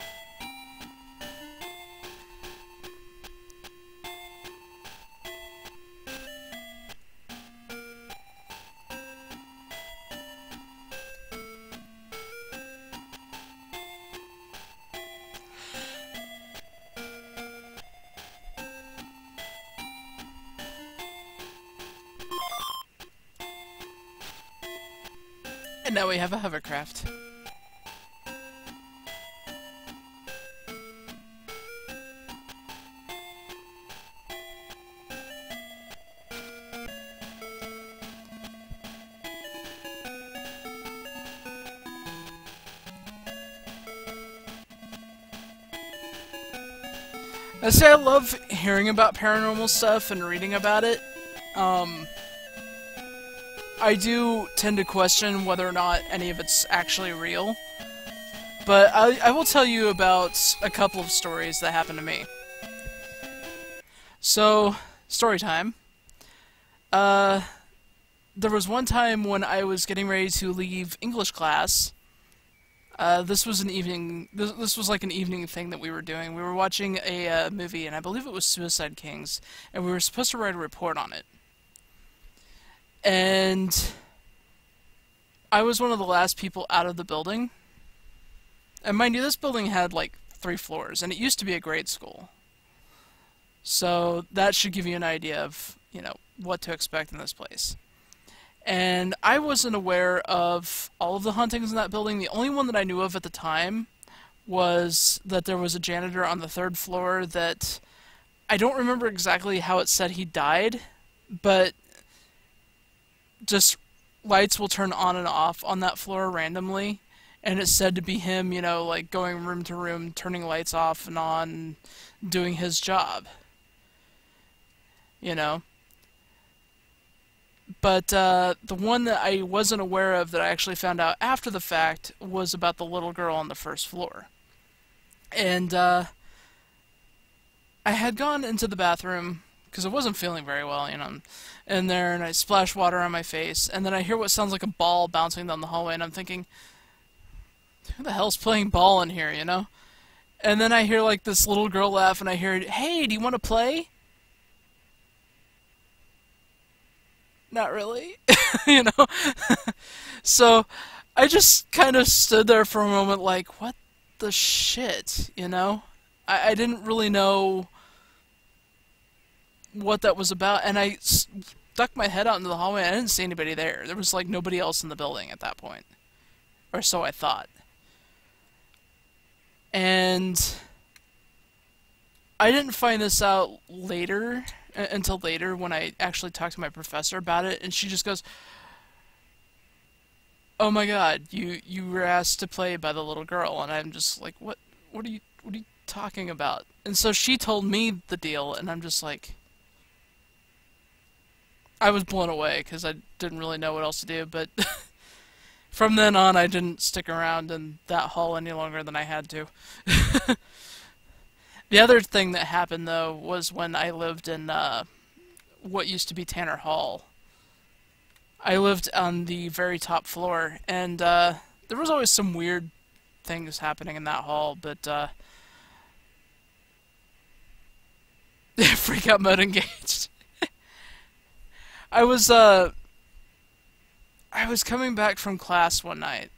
And now we have a hovercraft. I say I love hearing about paranormal stuff and reading about it. I do tend to question whether or not any of it's actually real. But I will tell you about a couple of stories that happened to me. So, story time. There was one time when I was getting ready to leave English class. This was an evening. This was like an evening thing that we were doing. We were watching a movie, and I believe it was Suicide Kings, and we were supposed to write a report on it. And I was one of the last people out of the building. And mind you, this building had like 3 floors, and it used to be a grade school. So that should give you an idea of, you know, what to expect in this place. And I wasn't aware of all of the hauntings in that building. The only one that I knew of at the time was that there was a janitor on the 3rd floor that I don't remember exactly how it said he died, but just lights will turn on and off on that floor randomly, and it's said to be him, you know, like going room to room, turning lights off and on, doing his job. You know? But the one that I wasn't aware of that I actually found out after the fact was about the little girl on the 1st floor. And I had gone into the bathroom because I wasn't feeling very well, you know, in there, and I splashed water on my face, and then I hear what sounds like a ball bouncing down the hallway, and I'm thinking, who the hell's playing ball in here, you know? And then I hear like this little girl laugh, and I hear, hey, do you want to play? not really, you know? So I just kind of stood there for a moment like, what the shit, you know? I didn't really know what that was about, and stuck my head out into the hallway. I didn't see anybody there. There was like nobody else in the building at that point, or so I thought. And I didn't find this out later, until later when I actually talked to my professor about it, and she just goes, "Oh my God, you were asked to play by the little girl," and I'm just like, what are you talking about?" And so she told me the deal, and I'm just like, I was blown away because I didn't really know what else to do. But from then on, I didn't stick around in that hall any longer than I had to. The other thing that happened though was when I lived in what used to be Tanner Hall. I lived on the very top floor, and there was always some weird things happening in that hall, but freak out mode engaged. I was uh I was coming back from class one night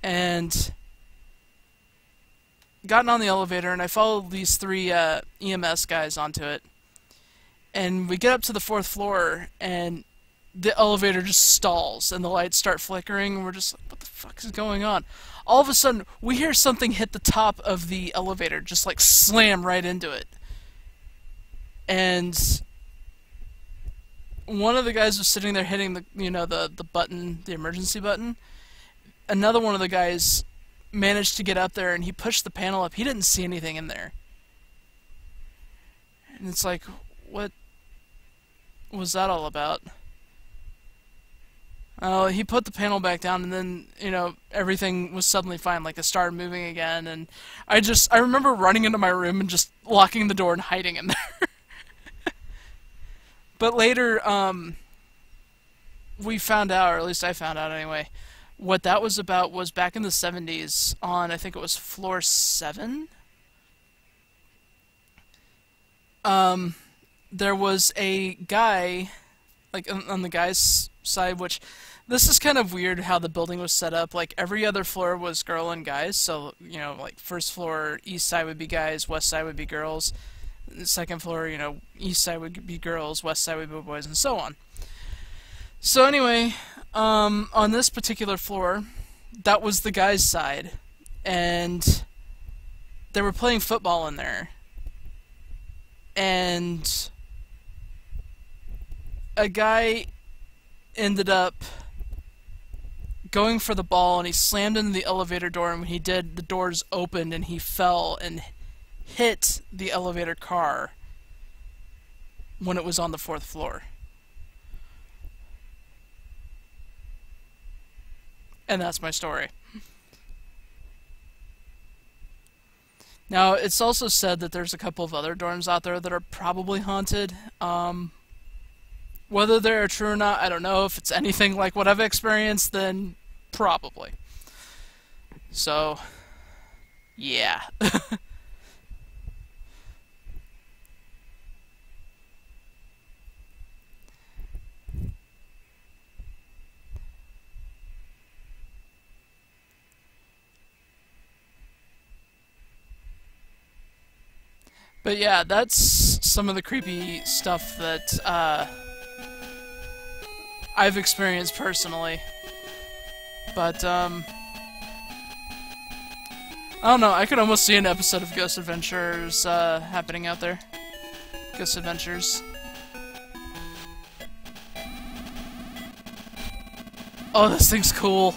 and gotten on the elevator, and I followed these three EMS guys onto it. And we get up to the fourth floor, and the elevator just stalls, and the lights start flickering, and we're just like, what the fuck is going on? All of a sudden, we hear something hit the top of the elevator, just like slam right into it. And one of the guys was sitting there hitting the button, the emergency button. Another one of the guys managed to get up there, and he pushed the panel up. He didn't see anything in there. And it's like, what was that all about? He put the panel back down, and then, everything was suddenly fine, like it started moving again, and I remember running into my room and just locking the door and hiding in there. But later, we found out, or at least I found out anyway, what that was about was back in the 70s on, I think it was floor 7. There was a guy, like on the guy's side, which this is kind of weird how the building was set up. Like every other floor was girl and guys, so like first floor east side would be guys, west side would be girls. The second floor, east side would be girls, west side would be boys, and so on. So anyway, on this particular floor, that was the guys' side, and they were playing football in there. And a guy ended up going for the ball, and he slammed into the elevator door, and when he did, the doors opened, and he fell and hit the elevator car when it was on the 4th floor. And that's my story. Now, it's also said that there's a couple of other dorms out there that are probably haunted. Whether they're true or not, I don't know. If it's anything like what I've experienced, then probably. So, yeah. But yeah, that's some of the creepy stuff that I've experienced personally. But I don't know, I could almost see an episode of Ghost Adventures happening out there. Ghost Adventures. Oh, this thing's cool.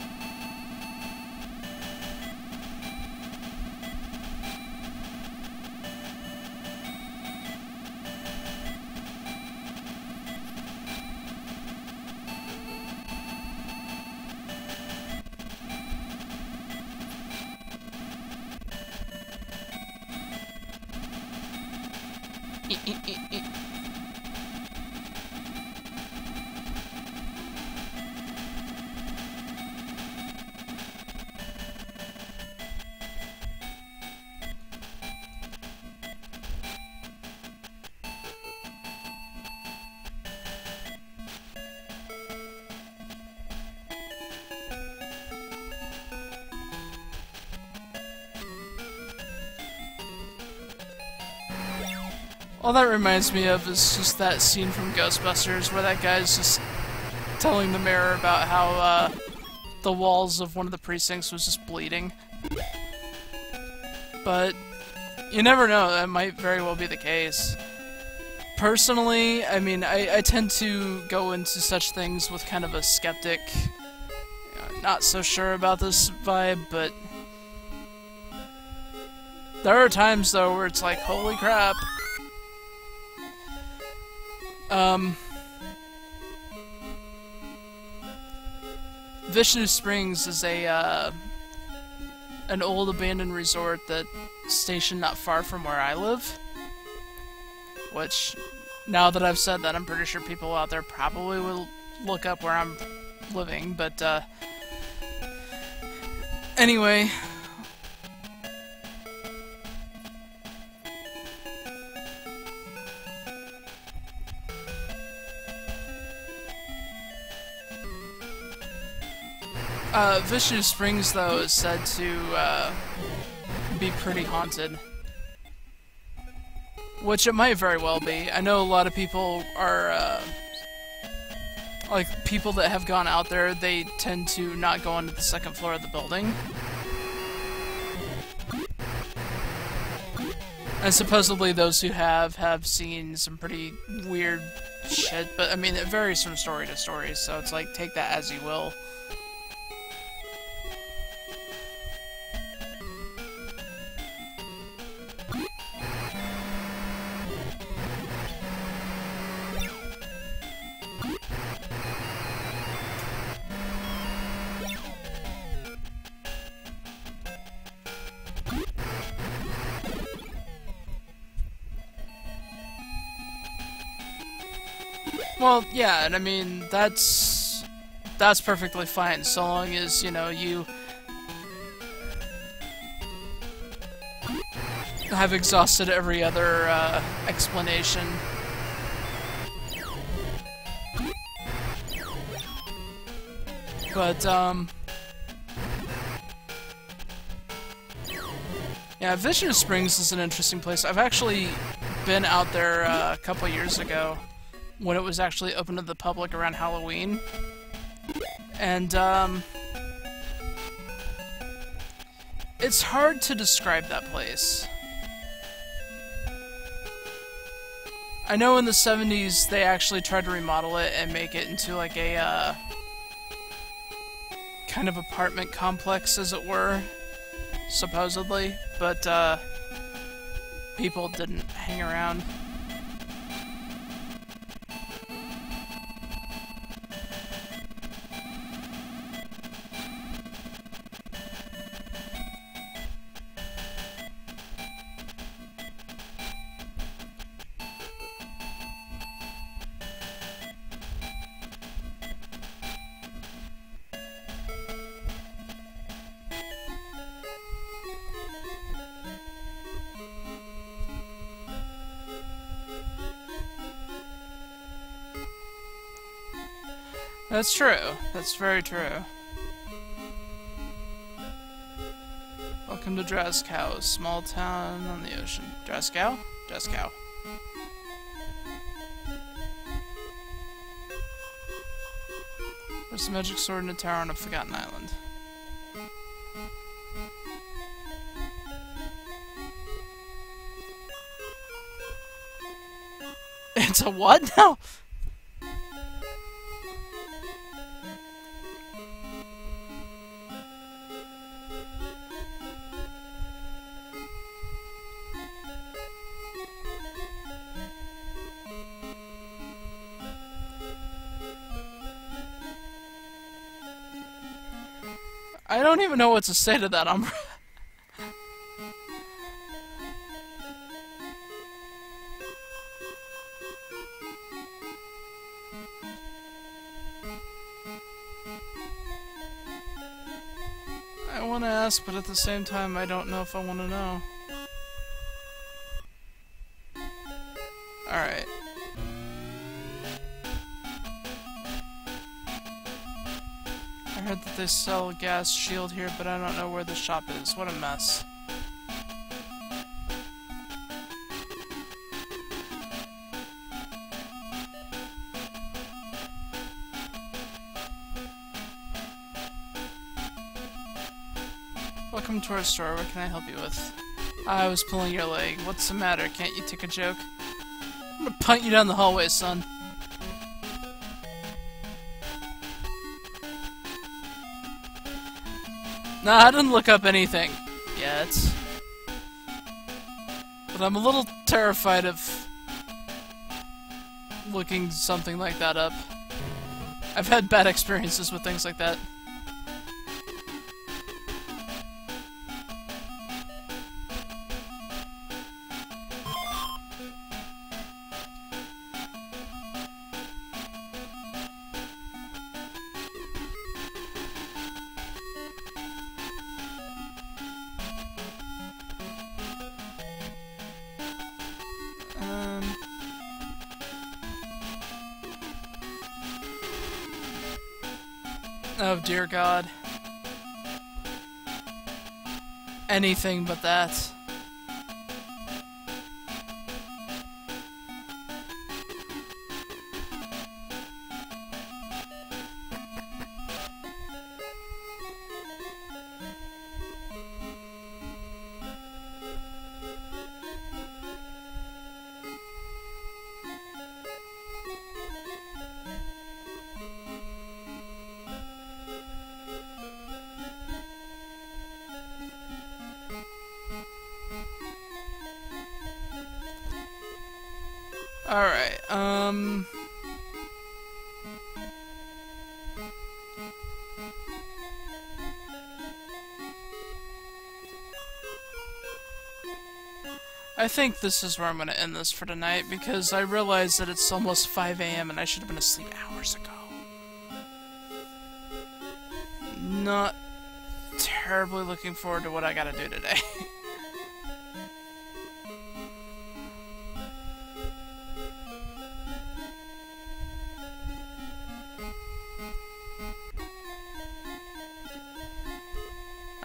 All that reminds me of is just that scene from Ghostbusters where that guy's just telling the mayor about how the walls of one of the precincts was just bleeding. But you never know, that might very well be the case. Personally, I mean, I tend to go into such things with kind of a skeptic, not so sure about this vibe, but there are times, though, where it's like, holy crap. Vishnu Springs is an old abandoned resort that's stationed not far from where I live. Which, now that I've said that, I'm pretty sure people out there probably will look up where I'm living, but, anyway. Vishnu Springs, though, is said to, be pretty haunted. Which it might very well be. I know a lot of people are, like, people that have gone out there, they tend to not go onto the second floor of the building. And supposedly those who have seen some pretty weird shit, but I mean, it varies from story to story, so it's like, take that as you will. Well, yeah, and I mean, that's perfectly fine, so long as, you know, you have exhausted every other, explanation. But, yeah, Vishnu Springs is an interesting place. I've actually been out there, a couple years ago, when it was actually open to the public around Halloween. And, it's hard to describe that place. I know in the 70s they actually tried to remodel it and make it into like a, kind of apartment complex, as it were, supposedly, but, people didn't hang around. That's true. That's very true. Welcome to Draskow, a small town on the ocean. Draskow? Draskow. There's a magic sword in a tower on a forgotten island. It's a what now? I don't even know what to say to that, Umbra. I want to ask, but at the same time, I don't know if I want to know. Alright. I heard that they sell a gas shield here, but I don't know where the shop is. What a mess. welcome to our store. What can I help you with? I was pulling your leg. What's the matter? Can't you take a joke? I'm gonna punt you down the hallway, son. Nah, I didn't look up anything yet. But I'm a little terrified of looking something like that up. I've had bad experiences with things like that. Oh dear God. Anything but that. Alright, I think this is where I'm gonna end this for tonight, because I realize that it's almost 5 AM and I should have been asleep hours ago. Not terribly looking forward to what I gotta do today.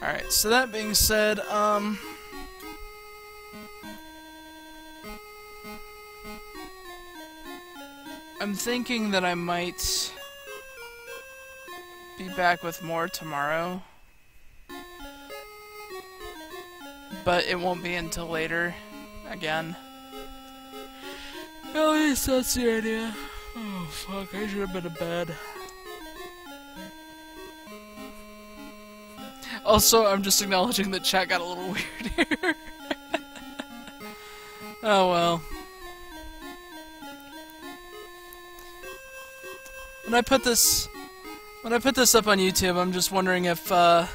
Alright, so that being said, I'm thinking that I might be back with more tomorrow, but it won't be until later, again. At least that's the idea. Oh fuck, I should have been in bed. Also, I'm just acknowledging that chat got a little weird here. Oh well. When I put this up on YouTube, I'm just wondering if I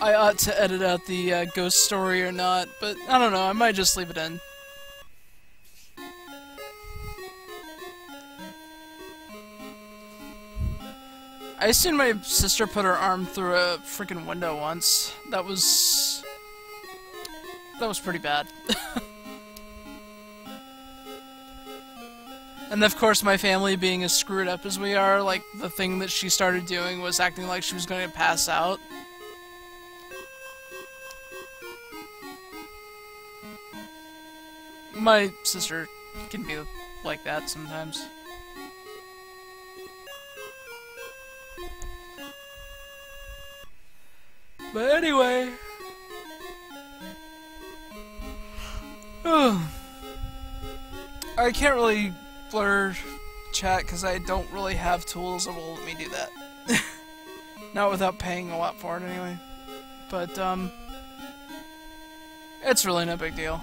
ought to edit out the ghost story or not, but I don't know, I might just leave it in. I seen my sister put her arm through a freaking window once. That was pretty bad. And of course, my family being as screwed up as we are, like, the thing that she started doing was acting like she was going to pass out. My sister can be like that sometimes. But anyway... I can't really blur chat because I don't really have tools that will let me do that. Not without paying a lot for it anyway. But, it's really no big deal.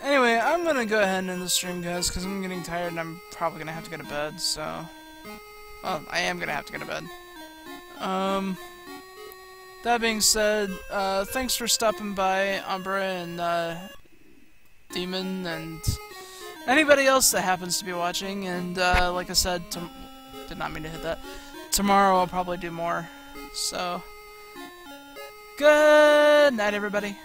Anyway, I'm gonna go ahead and end the stream, guys, because I'm getting tired and I'm probably gonna have to go to bed, so... Well, I am gonna have to go to bed. That being said, thanks for stopping by, Umbra and, Demon, and anybody else that happens to be watching, and, like I said, did not mean to hit that. Tomorrow I'll probably do more, so... Good night, everybody.